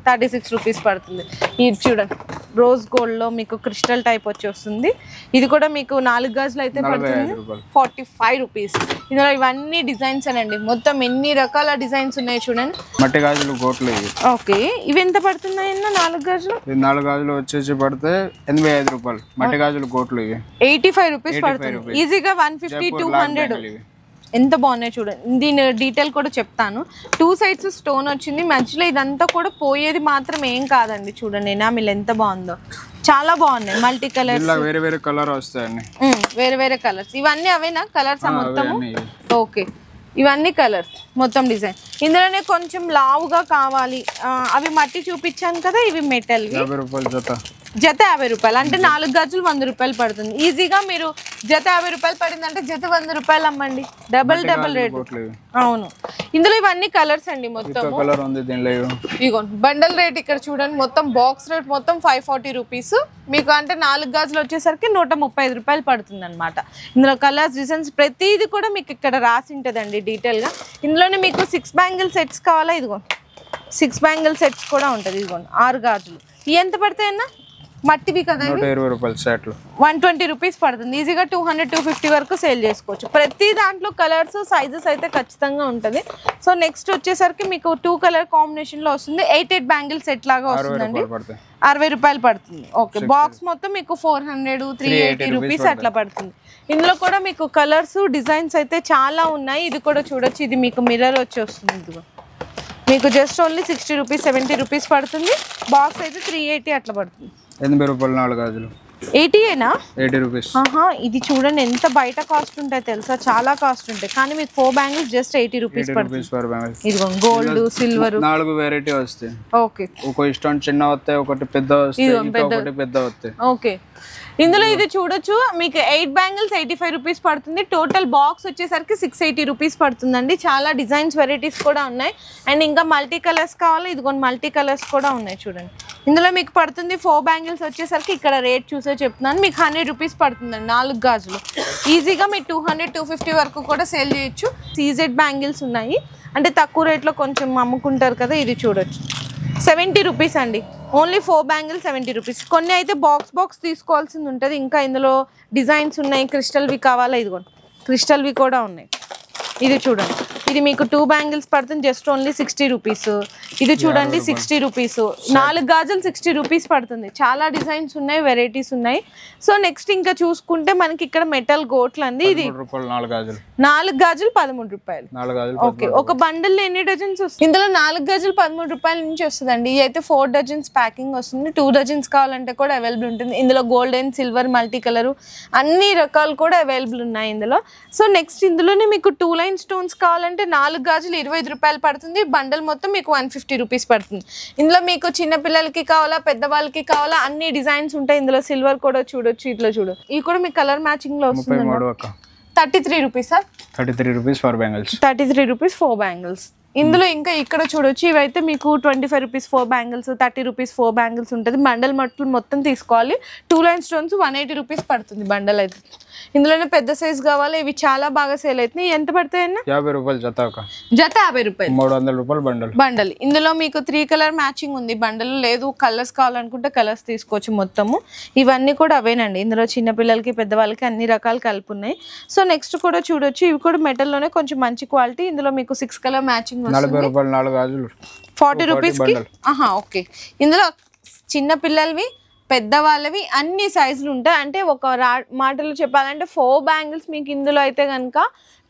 Speaker 1: 36 రూపీస్ పడుతుంది. ఇది చూడండి రోజ్ గోల్డ్ లో మీకు క్రిస్టల్ టైప్ వచ్చి వస్తుంది. ఇది కూడా మీకు 4 గాజులు అయితే పడుతుంది 45 రూపీస్. ఇందులో ఇవన్నీ డిజైన్స్ అనండి, మొత్తం ఎన్ని రకాల డిజైన్స్ ఉన్నాయి చూడండి.
Speaker 3: మట్టి గాజులు గోట్లు
Speaker 1: ఓకే, ఇవి ఎంత పడుతున్నాయి? 4 గాజులు
Speaker 3: 4 గాజులు వచ్చేసి పడితే 85 రూపాయలు. మట్టి గాజులు గోట్లు
Speaker 1: 85 రూపీస్ పడుతుంది. ఈజీగా 150-200. ఎంత బాగున్నాయి చూడండి. దీని డీటెయిల్ కూడా చెప్తాను. 2 సైడ్స్ స్టోన్ వచ్చింది మధ్యలో, ఇదంతా కూడా పోయేది మాత్రం ఏం కాదండి. చూడండి ఎనామిల్ ఎంత బాగుందో, చాలా బాగున్నాయి. మల్టీ కలర్స్,
Speaker 3: వేరే వేరే కలర్ వస్తాయండి,
Speaker 1: వేరే వేరే కలర్స్. ఇవన్నీ అవేనా కలర్స్ మొత్తము? ఓకే, ఇవన్నీ కలర్స్ మొత్తం డిజైన్. ఇందులోనే కొంచెం లావుగా కావాలి, అవి మట్టి చూపించాను కదా, ఇవి మెటల్ జత 50 రూపాయలు. అంటే 4 గాజులు 100 రూపాయలు పడుతుంది. ఈజీగా మీరు జత 50 రూపాయలు పడిందంటే జత 100 రూపాయలు అమ్మండి, డబల్ రేట్. అవును, ఇందులో ఇవన్నీ కలర్స్ అండి మొత్తం. ఇగో బండల్ రేట్ ఇక్కడ చూడండి, మొత్తం బాక్స్ రేట్ మొత్తం 540 రూపీస్ మీకు. అంటే 4 గాజులు వచ్చేసరికి 135 రూపాయలు పడుతుంది అనమాట. ఇందులో కలర్స్ డిజైన్స్ ప్రతిదీ కూడా మీకు ఇక్కడ రాసి ఉంటుందండి డీటెయిల్ గా. ఇందులోనే మీకు 6 బ్యాంగిల్ సెట్స్ కావాలా, ఇదిగో 6 బ్యాంగిల్ సెట్స్ కూడా ఉంటుంది. ఇదిగోండి 6 గాజులు. ఇవి ఎంత పడతాయన్నా? మట్టివి కదా,
Speaker 3: 120 రూపాయలు సెట్లు,
Speaker 1: 120 రూపీస్ పడుతుంది. ఈజీగా 200-250 వరకు సేల్ చేసుకోవచ్చు. ప్రతి దాంట్లో కలర్స్ సైజెస్ అయితే ఖచ్చితంగా ఉంటుంది. సో నెక్స్ట్ వచ్చేసరికి మీకు 2 కలర్ కాంబినేషన్ లో వస్తుంది. 8 బ్యాంగిల్ సెట్ లాగా వస్తుందండి, 60 రూపాయలు పడుతుంది. ఓకే, బాక్స్ మొత్తం మీకు 400-380 రూపీస్ అట్లా పడుతుంది. ఇందులో కూడా మీకు కలర్స్ డిజైన్స్ అయితే చాలా ఉన్నాయి. ఇది కూడా చూడొచ్చు, ఇది మీకు మిర్రర్ వచ్చి వస్తుంది. ఇదిగో మీకు జస్ట్ ఓన్లీ 60 రూపీస్ 70 రూపీస్ పడుతుంది. బాక్స్ అయితే 380 అట్లా పడుతుంది.
Speaker 3: 80 రూపాయలు 4 గాజులు
Speaker 1: 80ఏనా?
Speaker 3: 80 రూపీస్.
Speaker 1: ఇది చూడండి ఎంత బయట కాస్ట్ ఉంటాయి తెలుసా, చాలా కాస్ట్ ఉంటాయి. కానీ మీకు 4 బ్యాంగిల్స్ జస్ట్ 80 రూపీస్ పడుతుంది. ఇదిగో గోల్డ్ సిల్వర్
Speaker 3: 4 వెరైటీ వస్తాయి.
Speaker 1: ఓకే,
Speaker 3: ఒక ఇష్టం చిన్న వస్తాయి, ఒకటి పెద్ద వస్తాయి, ఒకటి పెద్ద వస్తాయి.
Speaker 1: ఓకే, ఇందులో ఇది చూడొచ్చు మీకు 8 బ్యాంగిల్స్ 85 రూపీస్ పడుతుంది. టోటల్ బాక్స్ వచ్చేసరికి 680 రూపీస్ పడుతుందండి. చాలా డిజైన్స్ వెరైటీస్ కూడా ఉన్నాయి. అండ్ ఇంకా మల్టీ కలర్స్ కావాలి, ఇదిగోండి మల్టీ కలర్స్ కూడా ఉన్నాయి చూడండి. ఇందులో మీకు పడుతుంది 4 బ్యాంగిల్స్ వచ్చేసరికి ఇక్కడ రేట్ చూసే చెప్తున్నాను, మీకు 100 రూపీస్ పడుతుందండి 4 గాజులు. ఈజీగా మీరు 200-250 వరకు కూడా సేల్ చేయొచ్చు. సీజెడ్ బ్యాంగిల్స్ ఉన్నాయి, అంటే తక్కువ రేట్లో కొంచెం అమ్ముకుంటారు కదా. ఇది చూడొచ్చు 70 రూపీస్ అండి. Only 4 bangles 70 rupees. కొన్ని అయితే బాక్స్ తీసుకోవాల్సింది ఉంటుంది. ఇంకా ఇందులో డిజైన్స్ ఉన్నాయి, క్రిస్టల్వి కావాలా, ఇదిగోండి క్రిస్టల్వి కూడా ఉన్నాయి. ఇది చూడండి, ఇది మీకు 2 బ్యాంగిల్స్ పడుతుంది జస్ట్ ఓన్లీ 60 రూపీస్. ఇది చూడండి 60 రూపీస్. 4 గాజులు 60 రూపీస్ పడుతుంది. చాలా డిజైన్స్ ఉన్నాయి, వెరైటీస్ ఉన్నాయి. సో నెక్స్ట్ ఇంకా చూసుకుంటే మనకి ఇక్కడ మెటల్ గోట్లు అండి. ఇది 4 గాజులు 13 రూపాయలు. ఓకే, ఒక బండిల్ ఎన్ని డజన్స్ వస్తుంది? ఇందులో 4 గాజులు 13 రూపాయల నుంచి వస్తుందండి. ఇది అయితే 4 డజన్స్ ప్యాకింగ్ వస్తుంది. 2 డజన్స్ కావాలంటే కూడా అవైలబుల్ ఉంటుంది. ఇందులో గోల్డెన్ సిల్వర్ మల్టీ కలర్ అన్ని రకాలు కూడా అవైలబుల్ ఉన్నాయి ఇందులో. సో నెక్స్ట్ ఇందులోనే మీకు 2 లైన్ స్టోన్స్ కావాలంటే 4 గాజులు 25 రూపాయలు పడుతుంది. బండల్ మొత్తం మీకు 150 రూపీస్ పడుతుంది. ఇందులో మీకు చిన్న పిల్లలకి కావాలా, పెద్దవాళ్ళకి కావాలా, అన్ని డిజైన్స్ ఉంటాయి. ఇందులో సిల్వర్ కూడా చూడొచ్చు, ఇట్లా చూడొచ్చు. ఇవి కూడా మీకు కలర్ మ్యాచింగ్ లో వస్తుంది. 33 rupees
Speaker 3: 33 rupees 4 bangles.
Speaker 1: 33 rupees 4 bangles. ఇందులో ఇంకా ఇక్కడ చూడొచ్చు, ఇవైతే మీకు 25 రూపీస్ 4 బ్యాంగిల్స్, 30 రూపీస్ 4 బ్యాంగిల్స్ ఉంటుంది. బండల్ మొత్తం తీసుకోవాలి. 2 లైన్ స్టోన్స్ 180 రూపీస్ పడుతుంది బండల్ అయితే. ఇందులోనే పెద్ద సైజ్ కావాలి, ఇవి చాలా బాగా సేల్ అవుతున్నాయి. ఎంత పడతాయన్నా?
Speaker 3: 50 రూపాయలు జత.
Speaker 1: జత 50 రూపాయలు,
Speaker 3: 300 రూపాయలు బండల్.
Speaker 1: ఇందులో మీకు 3 కలర్ మ్యాచింగ్ ఉంది. బండల్ లేదు, కలర్స్ కావాలనుకుంటే కలర్స్ తీసుకోవచ్చు మొత్తము. ఇవన్నీ కూడా అవేనండి. ఇందులో చిన్న పిల్లలకి పెద్దవాళ్ళకి అన్ని రకాలు కలిపి ఉన్నాయి. సో నెక్స్ట్ కూడా చూడొచ్చు, ఇవి కూడా మెటల్ లోనే కొంచెం మంచి క్వాలిటీ. ఇందులో మీకు 6 కలర్ మ్యాచింగ్
Speaker 3: 40 రూపాయలు 4 గాజులు
Speaker 1: 40 రూపీస్ కి. ఓకే, ఇందులో చిన్న పిల్లలవి పెద్దవాళ్ళవి అన్ని సైజులు ఉంటాయి. అంటే ఒక మాటలు చెప్పాలంటే 4 బ్యాంగిల్స్ మీకు ఇందులో అయితే కనుక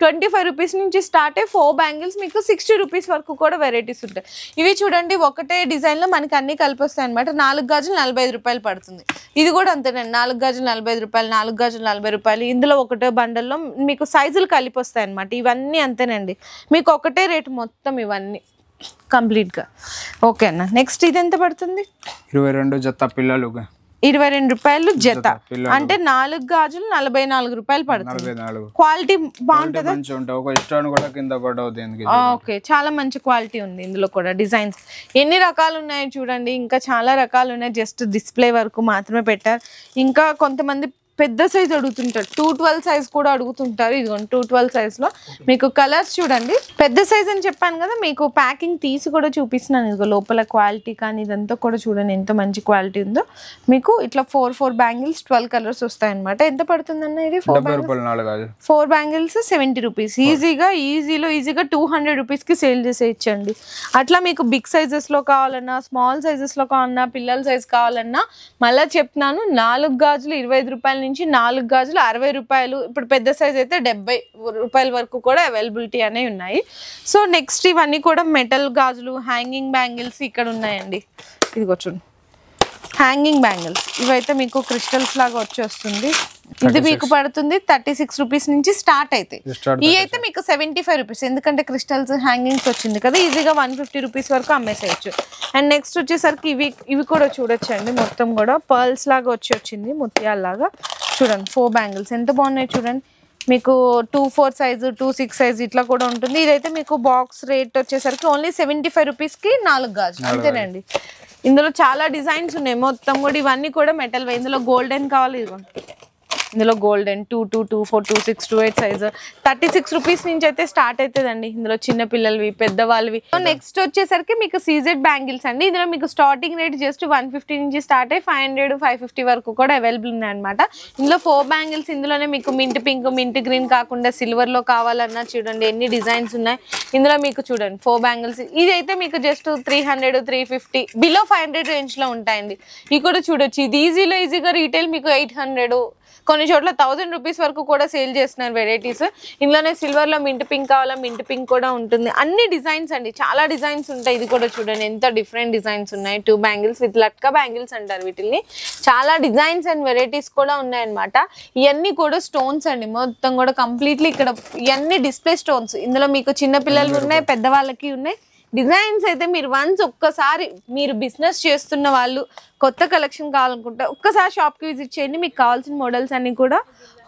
Speaker 1: 25 రూపీస్ నుంచి స్టార్ట్ అయ్యి 4 బ్యాంగిల్స్ మీకు 60 రూపీస్ వరకు కూడా వెరైటీస్ ఉంటాయి. ఇవి చూడండి ఒకటే డిజైన్ లో మనకి అన్ని కలిపి వస్తాయి అనమాట. 4 గాజులు 45 రూపాయలు పడుతుంది. ఇది కూడా అంతేనండి, 4 గాజులు 45 రూపాయలు, 4 గాజులు 40 రూపాయలు. ఇందులో ఒకటే బండల్లో మీకు సైజులు కలిపి వస్తాయి అనమాట. ఇవన్నీ అంతేనండి, మీకు ఒకటే రేటు మొత్తం ఇవన్నీ కంప్లీట్ గా. ఓకే అన్న, నెక్స్ట్ ఇది ఎంత పడుతుంది?
Speaker 3: 22 జత పిల్లలు
Speaker 1: 22 రూపాయలు జత, అంటే 4 గాజులు 44 రూపాయలు పడుతుంది. క్వాలిటీ బాగుంటుంది. ఓకే, చాలా మంచి క్వాలిటీ ఉంది. ఇందులో కూడా డిజైన్స్ ఎన్ని రకాలు ఉన్నాయో చూడండి, ఇంకా చాలా రకాలు ఉన్నాయి. జస్ట్ డిస్ప్లే వరకు మాత్రమే పెట్టారు. ఇంకా కొంతమంది పెద్ద సైజ్ అడుగుతుంటారు, 212 సైజ్ కూడా అడుగుతుంటారు. ఇదిగోండి 212 సైజ్ లో మీకు కలర్స్ చూడండి. పెద్ద సైజ్ అని చెప్పాను కదా, మీకు ప్యాకింగ్ తీసి కూడా చూపిస్తున్నాను. ఇదిగో లోపల క్వాలిటీ కానీ ఇదంతా కూడా చూడండి ఎంత మంచి క్వాలిటీ ఉందో. మీకు ఇట్లా 4 బ్యాంగిల్స్ 12 కలర్స్ వస్తాయి అనమాట. ఎంత పడుతుందన్న ఇది? 4 బ్యాంగిల్స్ 70 రూపీస్. ఈజీగా 200 రూపీస్ కి సేల్ చేసేయచ్చండి. అట్లా మీకు బిగ్ సైజెస్ లో కావాలన్నా, స్మాల్ సైజెస్ లో కావాలన్నా, పిల్లల సైజ్ కావాలన్నా, మళ్ళీ చెప్తున్నాను 4 గాజులు 25 రూపాయల నుంచి 4 గాజులు 60 రూపాయలు. ఇప్పుడు పెద్ద సైజ్ అయితే 70 రూపాయల వరకు కూడా అవైలబిలిటీ అనేవి ఉన్నాయి. సో నెక్స్ట్ ఇవన్నీ కూడా మెటల్ గాజులు, హ్యాంగింగ్ బ్యాంగిల్స్ ఇక్కడ ఉన్నాయండి. ఇదిగో చూడండి హ్యాంగింగ్ బ్యాంగిల్స్. ఇవైతే మీకు క్రిస్టల్స్ లాగా వచ్చేస్తుంది. ఇది మీకు పడుతుంది 36 రూపీస్ నుంచి స్టార్ట్ అయితే. ఇవి అయితే మీకు 75 రూపీస్, ఎందుకంటే క్రిస్టల్స్ హ్యాంగింగ్స్ వచ్చింది కదా, ఈజీగా 150 రూపీస్ వరకు అమ్మేసేయచ్చు. అండ్ నెక్స్ట్ వచ్చేసరికి ఇవి కూడా చూడొచ్చండి. మొత్తం కూడా పర్ల్స్ లాగా వచ్చింది, ముత్యాలలాగా. చూడండి 4 బ్యాంగిల్స్ ఎంత బాగున్నాయి చూడండి. మీకు 24 సైజు, 26 సైజు ఇట్లా కూడా ఉంటుంది. ఇదైతే మీకు బాక్స్ రేట్ వచ్చేసరికి ఓన్లీ 75 రూపీస్కి 4 గాజులు అంతేనండి. ఇందులో చాలా డిజైన్స్ ఉన్నాయి. మొత్తం కూడా ఇవన్నీ కూడా మెటల్. ఇందులో గోల్డెన్ కావాలి, ఇదిగోండి ఇందులో గోల్డెన్ 22, 24, 26, 28 సైజు 36 రూపీస్ నుంచి అయితే స్టార్ట్ అవుతుందండి. ఇందులో చిన్న పిల్లలవి, పెద్దవాళ్ళవి. నెక్స్ట్ వచ్చేసరికి మీకు సీజెడ్ బ్యాంగిల్స్ అండి. ఇందులో మీకు స్టార్టింగ్ రేట్ జస్ట్ 150 నుంచి స్టార్ట్ అయ్యి 500, 550 వరకు కూడా అవైలబుల్ ఉన్నాయి అనమాట. ఇందులో 4 బ్యాంగిల్స్. ఇందులోనే మీకు మింట్ పింక్, మింట్ గ్రీన్ కాకుండా సిల్వర్ లో కావాలన్నా చూడండి ఎన్ని డిజైన్స్ ఉన్నాయి. ఇందులో మీకు చూడండి 4 బ్యాంగిల్స్. ఇది అయితే మీకు జస్ట్ 300, 350 బిలో 500 రేంజ్ లో ఉంటాయండి. ఇవి కూడా చూడొచ్చు. ఇది ఈజీగా రీటైల్ మీకు 800, కొన్ని చోట్ల 1000 రూపీస్ వరకు కూడా సేల్ చేస్తున్నారు వెరైటీస్. ఇందులోనే సిల్వర్ లో మింట్ పింక్ కావాలా, మింట్ పింక్ కూడా ఉంటుంది. అన్ని డిజైన్స్ అండి, చాలా డిజైన్స్ ఉంటాయి. ఇది కూడా చూడండి ఎంత డిఫరెంట్ డిజైన్స్ ఉన్నాయి. 2 బ్యాంగిల్స్ విత్ లట్కా బ్యాంగిల్స్ అంటారు వీటిని. చాలా డిజైన్స్ అండ్ వెరైటీస్ కూడా ఉన్నాయన్నమాట. ఇవన్నీ కూడా స్టోన్స్ అండి, మొత్తం కూడా కంప్లీట్లీ ఇక్కడ ఇవన్నీ డిస్ప్లే స్టోన్స్. ఇందులో మీకు చిన్న పిల్లలు ఉన్నాయి, పెద్దవాళ్ళకి ఉన్నాయి. డిజైన్స్ అయితే మీరు వన్స్ ఒక్కసారి మీరు బిజినెస్ చేస్తున్న వాళ్ళు కొత్త కలెక్షన్ కావాలనుకుంటే ఒక్కసారి షాప్కి విజిట్ చేయండి. మీకు కావాల్సిన మోడల్స్ అన్ని కూడా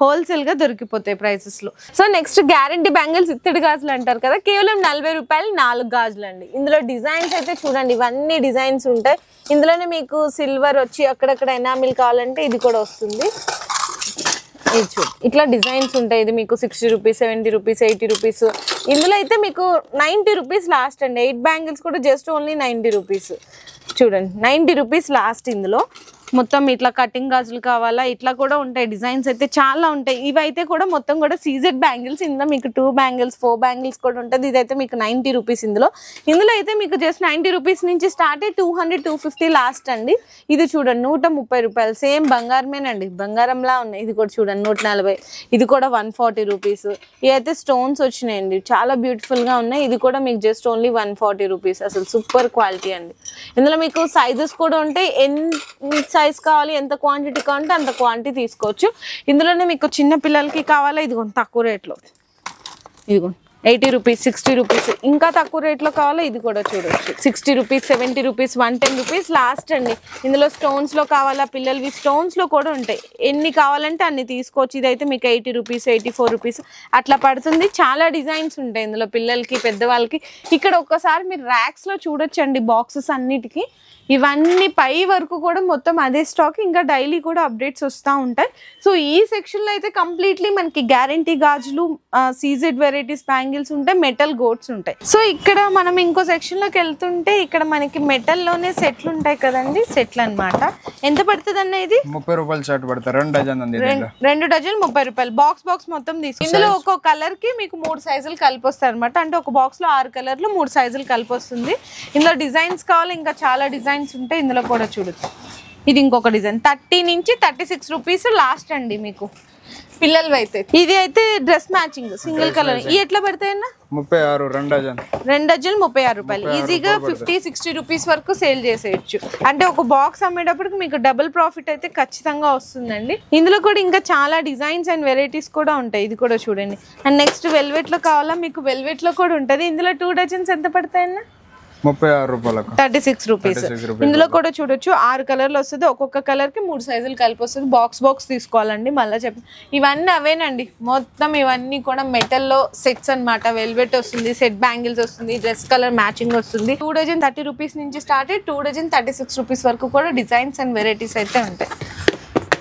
Speaker 1: హోల్సేల్గా దొరికిపోతాయి ప్రైసెస్లో. సో నెక్స్ట్ గ్యారంటీ బ్యాంగిల్స్, ఇత్తడి గాజులు అంటారు కదా, కేవలం 40 రూపాయలు 4 గాజులు అండి. ఇందులో డిజైన్స్ అయితే చూడండి ఇవన్నీ డిజైన్స్ ఉంటాయి. ఇందులోనే మీకు సిల్వర్ వచ్చి అక్కడక్కడ ఎనామిల్ కావాలంటే ఇది కూడా వస్తుంది. ఇది చూడు ఇట్లా డిజైన్స్ ఉంటాయి. ఇది మీకు 60 రూపీస్, 70 రూపీస్, 80 రూపీస్. ఇందులో అయితే మీకు 90 రూపీస్ లాస్ట్ అండి. 8 బ్యాంగిల్స్ కూడా జస్ట్ ఓన్లీ 90 రూపీస్. చూడండి 90 రూపీస్ లాస్ట్. ఇందులో మొత్తం ఇట్లా కటింగ్ గాజులు కావాలా ఇట్లా కూడా ఉంటాయి. డిజైన్స్ అయితే చాలా ఉంటాయి. ఇవైతే కూడా మొత్తం కూడా సీజెడ్ బ్యాంగిల్స్. ఇందులో మీకు 2 బ్యాంగిల్స్, 4 బ్యాంగిల్స్ కూడా ఉంటుంది. ఇదైతే మీకు 90 రూపీస్. ఇందులో అయితే మీకు జస్ట్ 90 రూపీస్ నుంచి స్టార్ట్ అయ్యి 200, 250 లాస్ట్ అండి. ఇది చూడండి 130 రూపాయలు, సేమ్ బంగారమేనండి, బంగారంలా ఉన్నాయి. ఇది కూడా చూడండి 140. ఇది కూడా 140 రూపీస్. ఇవైతే స్టోన్స్ వచ్చినాయండి, చాలా బ్యూటిఫుల్ గా ఉన్నాయి. ఇది కూడా మీకు జస్ట్ ఓన్లీ 140 రూపీస్. అసలు సూపర్ క్వాలిటీ అండి. ఇందులో మీకు సైజెస్ కూడా ఉంటాయి. ఎన్ని సైజ్ కావాలి, ఎంత క్వాంటిటీ కావాలంటే అంత క్వాంటిటీ తీసుకోవచ్చు. ఇందులోనే మీకు చిన్న పిల్లలకి కావాలా, ఇదిగోండి తక్కువ రేట్లో, ఇదిగోండి 80 రూపీస్, 60 రూపీస్. ఇంకా తక్కువ రేట్లో కావాలా ఇది కూడా చూడవచ్చు. 60 రూపీస్, 70 రూపీస్, 110 రూపీస్ లాస్ట్ అండి. ఇందులో స్టోన్స్ లో కావాలా, పిల్లలవి స్టోన్స్ లో కూడా ఉంటాయి. ఎన్ని కావాలంటే అన్ని తీసుకోవచ్చు. ఇదైతే మీకు 80 రూపీస్, 84 రూపీస్ అట్లా పడుతుంది. చాలా డిజైన్స్ ఉంటాయి ఇందులో పిల్లలకి, పెద్దవాళ్ళకి. ఇక్కడ ఒక్కసారి మీరు ర్యాక్స్ లో చూడొచ్చండి బాక్సెస్ అన్నిటికీ. ఇవన్నీ పై వరకు కూడా మొత్తం అదే స్టాక్. ఇంకా డైలీ కూడా అప్డేట్స్ వస్తూ ఉంటాయి. సో ఈ సెక్షన్లో అయితే కంప్లీట్లీ మనకి గ్యారంటీ గాజులు, సీజెడ్ వెరైటీస్ బ్యాంగిల్స్ ఉంటాయి, మెటల్ గోట్స్ ఉంటాయి. సో ఇక్కడ మనం ఇంకో సెక్షన్లోకి వెళ్తుంటే ఇక్కడ మనకి మెటల్లోనే సెట్లు ఉంటాయి కదండి, సెట్లు అనమాట. ఎంత పడుతుంది అన్న ఇది?
Speaker 3: 30 రూపాయలు షర్ట్ పడతాయి. 2 డజన్ ఉంది.
Speaker 1: 2 డజన్ 30 రూపాయలు. బాక్స్ మొత్తం తీసుకు. ఇందులో ఒక్కో కలర్ కి మీకు 3 సైజులు కలిపి వస్తాయి అనమాట. అంటే ఒక బాక్స్ లో 6 కలర్లు 3 సైజులు కలిపి వస్తుంది. ఇందులో డిజైన్స్ కావాలి, ఇంకా చాలా డిజైన్స్ ఉంటాయి. ఇందులో కూడా చూడొచ్చు. ఇది ఇంకొక డిజైన్ 30 నుంచి 36 రూపీస్ లాస్ట్ అండి మీకు పిల్లలు అయితే. ఇది అయితే డ్రెస్ మ్యాచింగ్ సింగిల్ కలర్. ఇవి ఎట్లా పడతాయన్నా?
Speaker 3: 36. 2 డజన్
Speaker 1: 36 రూపాయలు. ఈజీగా 50, 60 రూపీస్ వరకు సేల్ చేసేయచ్చు. అంటే ఒక బాక్స్ అమ్మేటప్పటికి మీకు డబుల్ ప్రాఫిట్ అయితే ఖచ్చితంగా వస్తుందండి. ఇందులో కూడా ఇంకా చాలా డిజైన్స్ అండ్ వెరైటీస్ కూడా ఉంటాయి. ఇది కూడా చూడండి. అండ్ నెక్స్ట్ వెల్వెట్ లో కావాలా, మీకు వెల్వెట్ లో కూడా ఉంటుంది. ఇందులో 2 డజన్స్ ఎంత పడతాయన్నా?
Speaker 3: 36 రూపాయలకు
Speaker 1: 36 రూపీస్. ఇందులో కూడా చూడొచ్చు 6 కలర్లు వస్తుంది. ఒక్కొక్క కలర్ కి 3 సైజులు కలిపి వస్తుంది. బాక్స్ తీసుకోవాలండి. మళ్ళీ చెప్పి ఇవన్నీ అవేనండి. మొత్తం ఇవన్నీ కూడా మెటల్ లో సెట్స్ అన్నమాట. వెల్వెట్ వస్తుంది, సెట్ బ్యాంగిల్స్ వస్తుంది, డ్రెస్ కలర్ మ్యాచింగ్ వస్తుంది. 2 డజన్ 30 రూపీస్ నుంచి స్టార్ట్ అయ్యి 2 డజన్ 36 రూపీస్ వరకు కూడా డిజైన్స్ అండ్ వెరైటీస్ అయితే ఉంటాయి.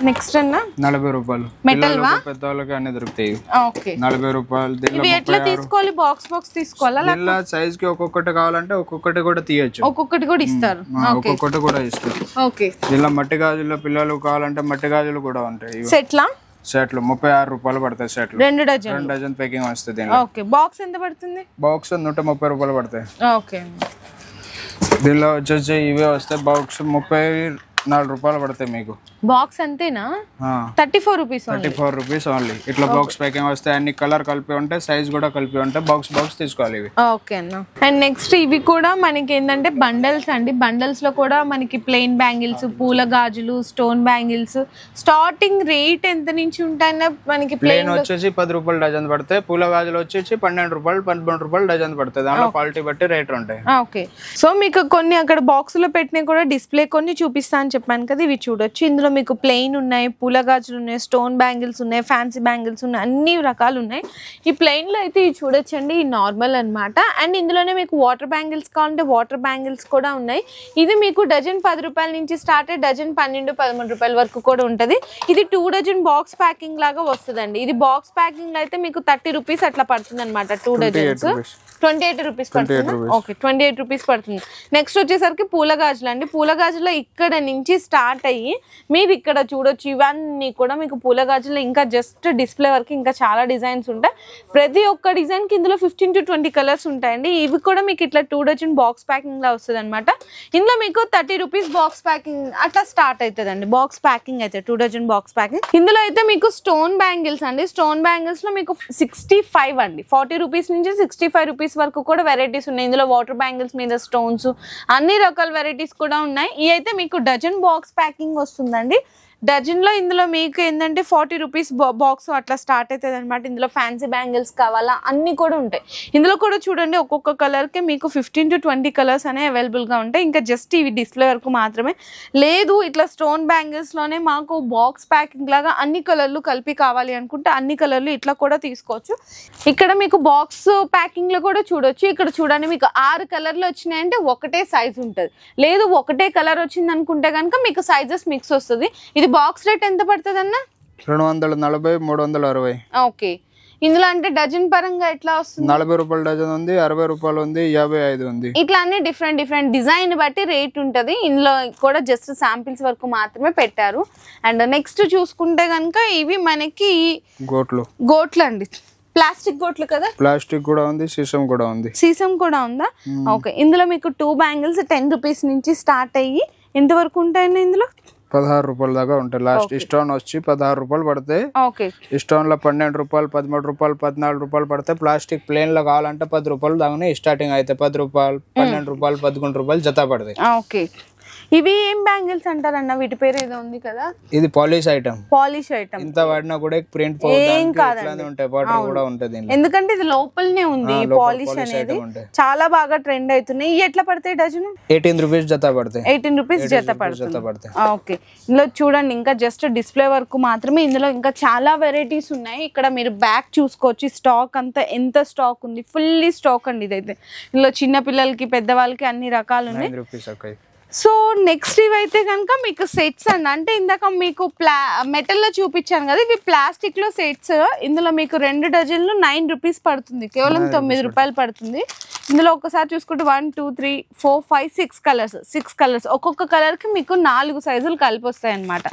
Speaker 1: నెక్స్ట్ అన్న
Speaker 3: 40 రూపాయలు
Speaker 1: మెటల్ వా
Speaker 3: పెద్దవాళ్ళకి అన్ని దొరుకుతాయి.
Speaker 1: ఓకే
Speaker 3: 40 రూపాయలు.
Speaker 1: ఇవి ఎట్లా తీసుకోవాలి? బాక్స్ తీసుకోవాలా?
Speaker 3: ఇలా సైజ్ కి ఒక్కొక్కటి కావాలంటే ఒక్కొక్కటి కూడా తీయొచ్చు.
Speaker 1: ఒక్కొక్కటి కూడా ఇస్తారు.
Speaker 3: ఒక్కొక్కటి కూడా ఇస్తారు.
Speaker 1: ఓకే
Speaker 3: ఇలా మట్టి గాజుల్లో పిల్లలు కావాలంటే మట్టి గాజులు కూడా ఉంటాయి.
Speaker 1: సెట్లా
Speaker 3: సెట్లు 36 రూపాయలు పడతాయి. సెట్లు
Speaker 1: 2 డజన్
Speaker 3: ప్యాకింగ్ వస్తుంది.
Speaker 1: ఓకే బాక్స్ ఎంత పడుతుంది?
Speaker 3: బాక్స్ 130 రూపాయలు పడతాయి.
Speaker 1: ఓకే
Speaker 3: దీనిలో వచ్చేసి ఇవే వస్తాయి. బాక్స్ 34 రూపాయలు పడతాయి మీకు.
Speaker 1: బాక్స్ అంతేనా? 34 రూపీస్.
Speaker 3: 34 rupees only. ఇట్లా బాక్స్ ప్యాకింగ్ వస్తాయి. అన్ని కలర్ కలిపి ఉంటాయి, సైజ్ కూడా కలిపి ఉంటాయి. బాక్స్ తీసుకోవాలి ఇవి.
Speaker 1: ఓకే అన్న. అండ్ నెక్స్ట్ ఇవి కూడా మనకి ఏంటంటే బండల్స్ అండి. బండల్స్ లో కూడా మనకి ప్లెయిన్ బ్యాంగిల్స్, పూల గాజులు, స్టోన్ బ్యాంగిల్స్. స్టార్టింగ్ రేట్ ఎంత నుంచి ఉంటాయన్న మనకి?
Speaker 3: ప్లెయిన్ వచ్చేసి 10 రూపాయలు డజన్ పడతాయి. పూల గాజులు వచ్చేసి 12 రూపాయలు 13 రూపాయలు డజన్ పడతాయి. దాంట్లో క్వాలిటీ బట్టి రేట్ ఉంటాయి.
Speaker 1: ఓకే సో మీకు కొన్ని అక్కడ బాక్స్ లో పెట్టిన కూడా డిస్ప్లే కొన్ని చూపిస్తా అని చెప్పాను కదా. ఇవి చూడొచ్చు. ఇందులో మీకు ప్లెయిన్ ఉన్నాయి, పూల గాజులు ఉన్నాయి, స్టోన్ బ్యాంగిల్స్ ఉన్నాయి, ఫ్యాన్సీ బ్యాంగిల్స్ ఉన్నాయి, అన్ని రకాలు ఉన్నాయి. ఈ ప్లెయిన్ లో అయితే ఇవి చూడొచ్చండి. ఈ నార్మల్ అన్నమాట. అండ్ ఇందులోనే మీకు వాటర్ బ్యాంగిల్స్ కావాలంటే వాటర్ బ్యాంగిల్స్ కూడా ఉన్నాయి. ఇది మీకు డజన్ 10 రూపాయల నుంచి స్టార్ట్ అయ్యి డజన్ 12-13 రూపాయల వరకు కూడా ఉంటుంది. ఇది 2 డజన్ బాక్స్ ప్యాకింగ్ లాగా వస్తుందండి. ఇది బాక్స్ ప్యాకింగ్ అయితే మీకు 30 రూపీస్ అట్లా పడుతుంది అనమాట. 2 డజన్స్ 28 రూపీస్ పడుతుంది. ఓకే 28 రూపీస్ పడుతుంది. నెక్స్ట్ వచ్చేసరికి పూల గాజులు అండి. పూల గాజులో ఇక్కడ నుంచి స్టార్ట్ అయ్యి మీరు ఇక్కడ చూడొచ్చు. ఇవన్నీ కూడా మీకు పూల గాజులో ఇంకా జస్ట్ డిస్ప్లే వరకు ఇంకా చాలా డిజైన్స్ ఉంటాయి. ప్రతి ఒక్క డిజైన్ కి ఇందులో 15 to 20 కలర్స్ ఉంటాయండి. ఇవి కూడా మీకు ఇట్లా 2 డజన్ బాక్స్ ప్యాకింగ్ లా వస్తుంది అనమాట. ఇందులో మీకు 30 రూపీస్ బాక్స్ ప్యాకింగ్ అట్లా స్టార్ట్ అవుతుంది అండి. బాక్స్ ప్యాకింగ్ అయితే 2 డజన్ బాక్స్ ప్యాకింగ్. ఇందులో అయితే మీకు స్టోన్ బ్యాంగిల్స్ అండి. స్టోన్ బ్యాంగిల్స్ లో మీకు 65 అండి. 40 రూపీస్ నుంచి 65 రూపీస్ వరకు కూడా వెరైటీస్ ఉన్నాయి. ఇందులో వాటర్ బ్యాంగిల్స్ మీద స్టోన్స్ అన్ని రకాల వెరైటీస్ కూడా ఉన్నాయి. ఇవి అయితే మీకు డజన్ బాక్స్ ప్యాకింగ్ వస్తుందండి. డజన్ లో ఇందులో మీకు ఏంటంటే 40 రూపీస్ బాక్స్ అట్లా స్టార్ట్ అవుతుంది అనమాట. ఇందులో ఫ్యాన్సీ బ్యాంగిల్స్ కావాలా అన్ని కూడా ఉంటాయి. ఇందులో కూడా చూడండి ఒక్కొక్క కలర్ కి మీకు 15 to 20 కలర్స్ అనేవి అవైలబుల్ గా ఉంటాయి. ఇంకా జస్ట్ ఇవి డిస్ప్లే వరకు మాత్రమే. లేదు ఇట్లా స్టోన్ బ్యాంగిల్స్ లోనే మాకు బాక్స్ ప్యాకింగ్ లాగా అన్ని కలర్లు కలిపి కావాలి అనుకుంటే అన్ని కలర్లు ఇట్లా కూడా తీసుకోవచ్చు. ఇక్కడ మీకు బాక్స్ ప్యాకింగ్ లో కూడా చూడొచ్చు. ఇక్కడ చూడండి మీకు 6 కలర్లు వచ్చినాయంటే ఒకటే సైజ్ ఉంటుంది. లేదు ఒకటే కలర్ వచ్చింది అనుకుంటే కనుక మీకు సైజెస్ మిక్స్ వస్తుంది. ఇది బాక్స్ రేట్ ఎంత పడుతుంది అన్న?
Speaker 3: 240, 360.
Speaker 1: ఓకే ఇందులో అంటే డజన్ పరంగా ఎట్లా వస్తుంది?
Speaker 3: 40 రూపాయల డజన్ ఉంది, 60 రూపాయలు ఉంది, 55 ఉంది.
Speaker 1: ఇట్లా అన్ని డిఫరెంట్ డిజైన్ బట్టి రేట్ ఉంటది. ఇందులో కూడా జస్ట్ శాంపిల్స్ వరకు మాత్రమే పెట్టారు. అండ్ నెక్స్ట్ చూసుకుంటే కనుక ఇవి మనకి గోట్లు అండి. ప్లాస్టిక్ గోట్లు కదా.
Speaker 3: ప్లాస్టిక్ కూడా ఉంది, సీసం కూడా ఉంది.
Speaker 1: సీసం కూడా ఉందా? ఓకే ఇందులో మీకు 2 బ్యాంగిల్స్ 10 రూపీస్ నుంచి స్టార్ట్ అయ్యి ఎంత వరకు ఉంటాయండి? ఇందులో
Speaker 3: 16 రూపాయల దాకా ఉంటాయి. లాస్ట్ స్టోన్ వచ్చి 16 రూపాయలు పడతాయి. స్టోన్ లో 12 రూపాయలు, 13 రూపాయలు, 14 రూపాయలు పడతాయి. ప్లాస్టిక్ ప్లేన్ లో కావాలంటే 10 రూపాయలు దాకా స్టార్టింగ్ అయితే 10 రూపాయలు, 12 రూపాయలు, 11 రూపాయలు జత పడతాయి.
Speaker 1: ఓకే ఇవి ఏం బ్యాంగిల్స్ అంటారన్న? వీటి పేరు ఏదో ఉంది కదా.
Speaker 3: ఇది పాలిష్ ఐటమ్.
Speaker 1: ఇంత
Speaker 3: వాడినా కూడా ప్రింట్ ఉంటాయి, వాటర్ కూడా ఉంటుంది.
Speaker 1: ఎందుకంటే ఇది లోపలనే ఉంది. పాలిష్ అనేది చాలా బాగా ట్రెండ్ అవుతున్నాయి. ఎట్లా పడతాయి డజన్?
Speaker 3: 18 రూపీస్ జత పడతాయి.
Speaker 1: 18 రూపీస్ జత పడతాయి. ఓకే ఇందులో చూడండి ఇంకా జస్ట్ డిస్ప్లే వరకు మాత్రమే. ఇందులో ఇంకా చాలా వెరైటీస్ ఉన్నాయి. ఇక్కడ మీరు బ్యాక్ చూసుకోవచ్చు. స్టాక్ అంతా ఎంత స్టాక్ ఉంది, ఫుల్లీ స్టాక్ అండి ఇదైతే. ఇందులో చిన్న పిల్లలకి పెద్దవాళ్ళకి అన్ని రకాలు ఉన్నాయి. సో నెక్స్ట్ ఇవైతే కనుక మీకు సెట్స్ అండి. అంటే ఇందాక మీకు మెటల్ లో చూపించాను కదా, ఇవి ప్లాస్టిక్ లో సెట్స్. ఇందులో మీకు 2 డజన్లు 9 రూపీస్ పడుతుంది. కేవలం 9 రూపాయలు పడుతుంది. ఇందులో ఒకసారి చూసుకుంటే 1 2 3 4 5 6 కలర్స్. ఒక్కొక్క కలర్ కి మీకు 4 సైజులు కలిపి వస్తాయి అనమాట.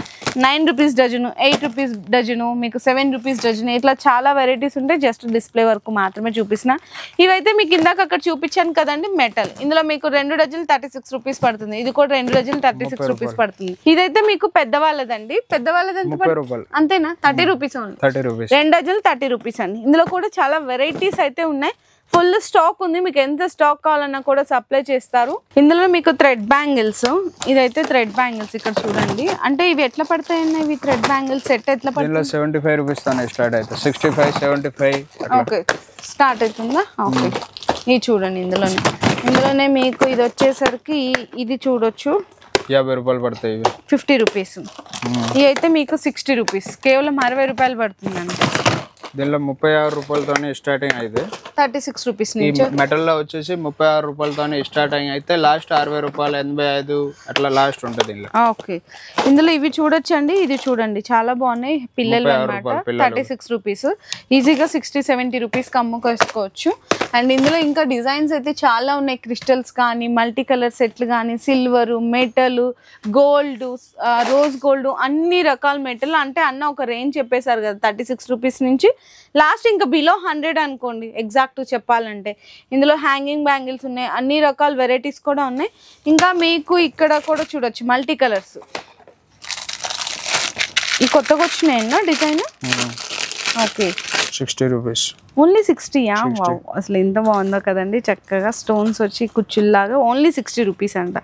Speaker 1: 9 రూపీస్ డజను, 8 రూపీస్ డజను, మీకు 7 రూపీస్ డజను, ఇట్లా చాలా వెరైటీస్ ఉంటాయి. జస్ట్ డిస్ప్లే వరకు మాత్రమే చూపిస్తున్న. ఇవైతే మీకు ఇందాక అక్కడ చూపించాను కదండి మెటల్. ఇందులో మీకు 2 డజన్లు 36 రూపీస్ పడుతుంది. ఇది కూడా 2 డజన్లు 36 రూపీస్ పడుతుంది. ఇదైతే మీకు పెద్దవాళ్ళదండి. పెద్దవాళ్ళది ఎంత పడుతుంది? అంతేనా? 30 రూపీస్ ఓన్లీ. 2 డజన్లు 30 రూపీస్ అండి. ఇందులో కూడా చాలా వెరైటీస్ అయితే ఉన్నాయి. ఫుల్ స్టాక్ ఉంది. మీకు ఎంత స్టాక్ కావాలన్నా కూడా సప్లై చేస్తారు. ఇందులో మీకు థ్రెడ్ బ్యాంగిల్స్. ఇదైతే థ్రెడ్ బ్యాంగిల్స్ ఇక్కడ చూడండి. అంటే ఇవి ఎట్లా పడతాయండి? ఇవి థ్రెడ్ బ్యాంగిల్స్ సెట్ ఎట్లా పడుతుంది?
Speaker 3: 75 రూపీస్ తోనే స్టార్ట్ అవుతుంది. 65, 75
Speaker 1: ఓకే స్టార్ట్ అవుతుందా? ఓకే ఇది చూడండి. ఇందులోనే ఇందులోనే మీకు ఇది వచ్చేసరికి ఇది చూడొచ్చు
Speaker 3: 50 రూపాయలు పడతాయి.
Speaker 1: 50 రూపీస్. ఇవి అయితే మీకు 60 రూపీస్, కేవలం 60 రూపాయలు పడుతుంది అండి.
Speaker 3: దీనిలో 36 రూపాయలతోనే స్టార్టింగ్ అయితే
Speaker 1: 36 రూపీస్ నుంచి.
Speaker 3: మెటల్ లో వచ్చేసి 36 రూపాయలతోనే స్టార్టింగ్ అయితే లాస్ట్ 60 రూపాయలు 85 అట్లా లాస్ట్ ఉంటుంది దీనిలో.
Speaker 1: ఓకే, ఇందులో ఇవి చూడొచ్చండి, ఇది చూడండి చాలా బాగున్నాయి పిల్లలు అన్నమాట. 36 రూపీస్, ఈజీగా 60-70 రూపీస్కి అమ్ముకోవచ్చు. అండ్ ఇందులో ఇంకా డిజైన్స్ అయితే చాలా ఉన్నాయి, క్రిస్టల్స్ కానీ మల్టీ కలర్ సెట్లు కానీ silver, metal, gold, rose gold, అన్ని రకాల మెటల్. అంటే అన్న ఒక రేంజ్ చెప్పేశారు కదా 36 రూపీస్ నుంచి లాస్ట్ ఇంకా బిలో 100 అనుకోండి ఎగ్జాక్ట్ చెప్పాలంటే. ఇందులో హ్యాంగింగ్ బ్యాంగిల్స్ ఉన్నాయి, అన్ని రకాల వెరైటీస్ కూడా ఉన్నాయి. ఇంకా మీకు ఇక్కడ కూడా చూడొచ్చు మల్టీ కలర్స్, ఈ కొత్తగా వచ్చినాయన్నా డిజైన్. ఓకే,
Speaker 3: 60 రూపీస్
Speaker 1: ఓన్లీ 60యా? వావ్, అసలు ఎంత బాగుందో కదండి, చక్కగా స్టోన్స్ వచ్చి కుచ్చుల్లాగా. ఓన్లీ 60 రూపీస్ అంట.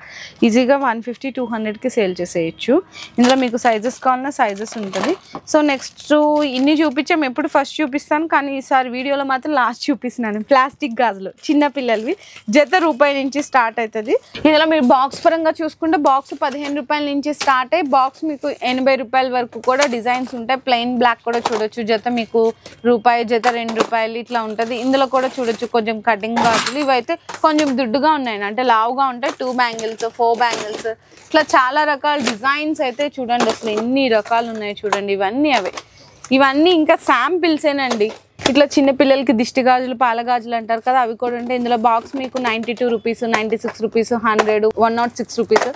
Speaker 1: ఈజీగా 150-200కి సేల్ చేసేయచ్చు. ఇందులో మీకు సైజెస్ కావాలన్నా సైజెస్ ఉంటుంది. సో నెక్స్ట్ ఇన్ని చూపించాము, ఎప్పుడు ఫస్ట్ చూపిస్తాను కానీ ఈసారి వీడియోలో మాత్రం లాస్ట్ చూపిస్తున్నాను. ప్లాస్టిక్ గాజులు చిన్న పిల్లలవి, జత రూపాయి నుంచి స్టార్ట్ అవుతుంది. ఇందులో మీరు బాక్స్ పరంగా చూసుకుంటే బాక్స్ 15 రూపాయల నుంచి స్టార్ట్ అయ్యి బాక్స్ మీకు 80 రూపాయల వరకు కూడా డిజైన్స్ ఉంటాయి. ప్లెయిన్ బ్లాక్ కూడా చూడొచ్చు, జత మీకు రూపాయి, జత 2 రూపాయలు ఇట్లా ఉంటుంది. ఇందులో కూడా చూడొచ్చు కొంచెం కటింగ్ గాజులు, ఇవైతే కొంచెం దుడ్డుగా ఉన్నాయి అంటే లావుగా ఉంటాయి. 2 బ్యాంగిల్స్, 4 బ్యాంగిల్స్, ఇట్లా చాలా రకాల డిజైన్స్ అయితే చూడండి. అసలు ఎన్ని రకాలు ఉన్నాయి చూడండి. ఇవన్నీ అవే, ఇవన్నీ ఇంకా శాంపిల్సేనండి. ఇట్లా చిన్న పిల్లలకి దిష్టి గాజులు, పాల గాజులు అంటారు కదా, అవి కూడా ఉంటాయి. ఇందులో బాక్స్ మీకు 92 రూపీస్, 96 రూపీస్, 100, 106 రూపీస్.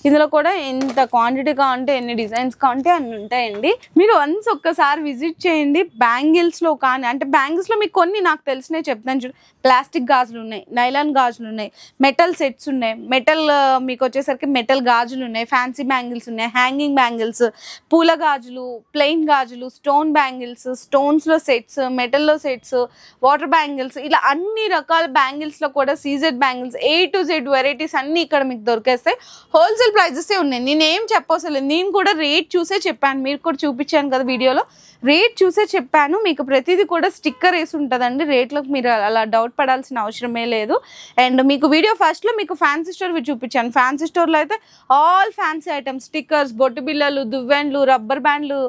Speaker 1: ఇందులో కూడా ఎంత క్వాంటిటీ కావాలంటే, ఎన్ని డిజైన్స్ కావాలంటే అన్ని ఉంటాయండి. మీరు వన్స్ ఒక్కసారి విజిట్ చేయండి. బ్యాంగిల్స్లో కానీ అంటే బ్యాంగిల్స్లో మీకు కొన్ని నాకు తెలిసినవి చెప్తాను చూడు. ప్లాస్టిక్ గాజులు ఉన్నాయి, నైలాన్ గాజులు ఉన్నాయి, మెటల్ సెట్స్ ఉన్నాయి, మెటల్ మీకు వచ్చేసరికి మెటల్ గాజులు ఉన్నాయి, ఫ్యాన్సీ బ్యాంగిల్స్ ఉన్నాయి, హ్యాంగింగ్ బ్యాంగిల్స్, పూల గాజులు, ప్లెయిన్ గాజులు, స్టోన్ బ్యాంగిల్స్, స్టోన్స్లో సెట్స్, మెటల్లో సెట్స్, వాటర్ బ్యాంగిల్స్, ఇలా అన్ని రకాల బ్యాంగిల్స్లో కూడా CZ bangles, A to Z varieties అన్నీ ఇక్కడ మీకు దొరికేస్తాయి. హోల్సేల్ ప్రైజెసే ఉన్నాయి. నేనేం చెప్పవసలేదు, నేను కూడా రేట్ చూసే చెప్పాను, మీరు కూడా చూపించాను కదా వీడియోలో, రేట్ చూసే చెప్పాను. మీకు ప్రతిదీ కూడా స్టిక్కర్ వేసి ఉంటుందండి, రేట్లకు మీరు అలా డౌట్ పడాల్సిన అవసరమే లేదు. అండ్ మీకు వీడియో ఫస్ట్లో మీకు ఫ్యాన్సీ స్టోర్వి చూపించాను. ఫ్యాన్సీ స్టోర్లో అయితే ఆల్ ఫ్యాన్సీ ఐటమ్స్, స్టిక్కర్స్, బొట్టు బిళ్ళలు, దువ్వెన్లు, రబ్బర్ బ్యాండ్లు,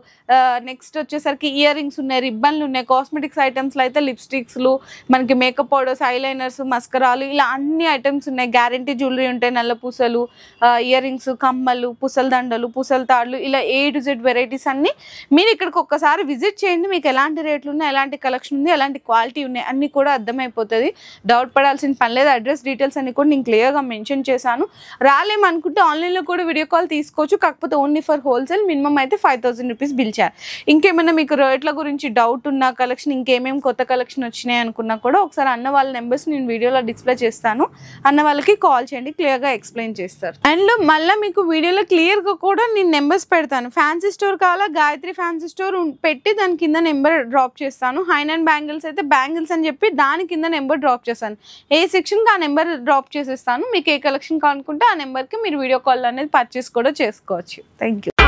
Speaker 1: నెక్స్ట్ వచ్చేసరికి ఇయర్ రింగ్స్ ఉన్నాయి, రిబ్బన్లు ఉన్నాయి, కాస్మెటిక్స్ ఐటమ్స్లో అయితే లిప్స్టిక్స్లు, మనకి మేకప్ పౌడర్స్, ఐలైనర్స్, మస్కరాలు, ఇలా అన్ని ఐటమ్స్ ఉన్నాయి. గ్యారంటీ జ్యువెలరీ ఉంటాయి, నల్ల పూసలు, ఇయర్ రింగ్స్, కమ్మలు, పూసల దండలు, పూసల తాడులు, ఇలా A to Z వెరైటీస్ అన్ని మీరు ఇక్కడికి ఒక్కసారి విజిట్ చేయండి. మీకు ఎలాంటి రేట్లు ఉన్నాయి, ఎలాంటి కలెక్షన్ ఉంది, ఎలాంటి క్వాలిటీ ఉన్నాయి అన్నీ కూడా అర్థమైపోతుంది. డౌట్ పడాల్సిన పని లేదు. అడ్రస్ డీటెయిల్స్ అన్ని కూడా నేను క్లియర్గా మెన్షన్ చేశాను. రాలేమనుకుంటే ఆన్లైన్లో కూడా వీడియో కాల్ తీసుకోవచ్చు. కాకపోతే ఓన్లీ ఫర్ హోల్సేల్ మినిమం అయితే 5000 రూపీస్ బిల్ చేయాలి. ఇంకేమైనా మీకు రేట్ల గురించి డౌట్ ఉన్న కలెక్షన్, ఇంకేమేమి కొత్త కలెక్షన్ వచ్చినాయి అనుకున్నా కూడా ఒకసారి అన్న వాళ్ళ నెంబర్స్ నేను వీడియోలో డిస్ప్లే చేస్తాను. అన్న వాళ్ళకి కాల్ చేయండి, క్లియర్గా ఎక్స్ప్లెయిన్ చేస్తారు. అండ్ మళ్ళీ మీకు వీడియోలో క్లియర్గా కూడా నేను నెంబర్స్ పెడతాను. ఫ్యాన్సీ స్టోర్ కావాలా, గాయత్రి ఫ్యాన్సీ స్టోర్ పెట్టి దాని కింద నెంబర్ డ్రాప్ చేస్తాను. హైన్ బ్యాంగిల్స్ అయితే బ్యాంగిల్స్ అని చెప్పి దాని కింద నెంబర్ డ్రాప్ చేస్తాను. ఏ సెక్షన్కి ఆ నెంబర్ డ్రాప్ చేసేస్తాను. మీకు ఏ కలెక్షన్ కావాలనుకుంటే ఆ నెంబర్కి మీరు వీడియో కాల్ అనేది పర్చేస్ కూడా చేసుకోవచ్చు. Thank you.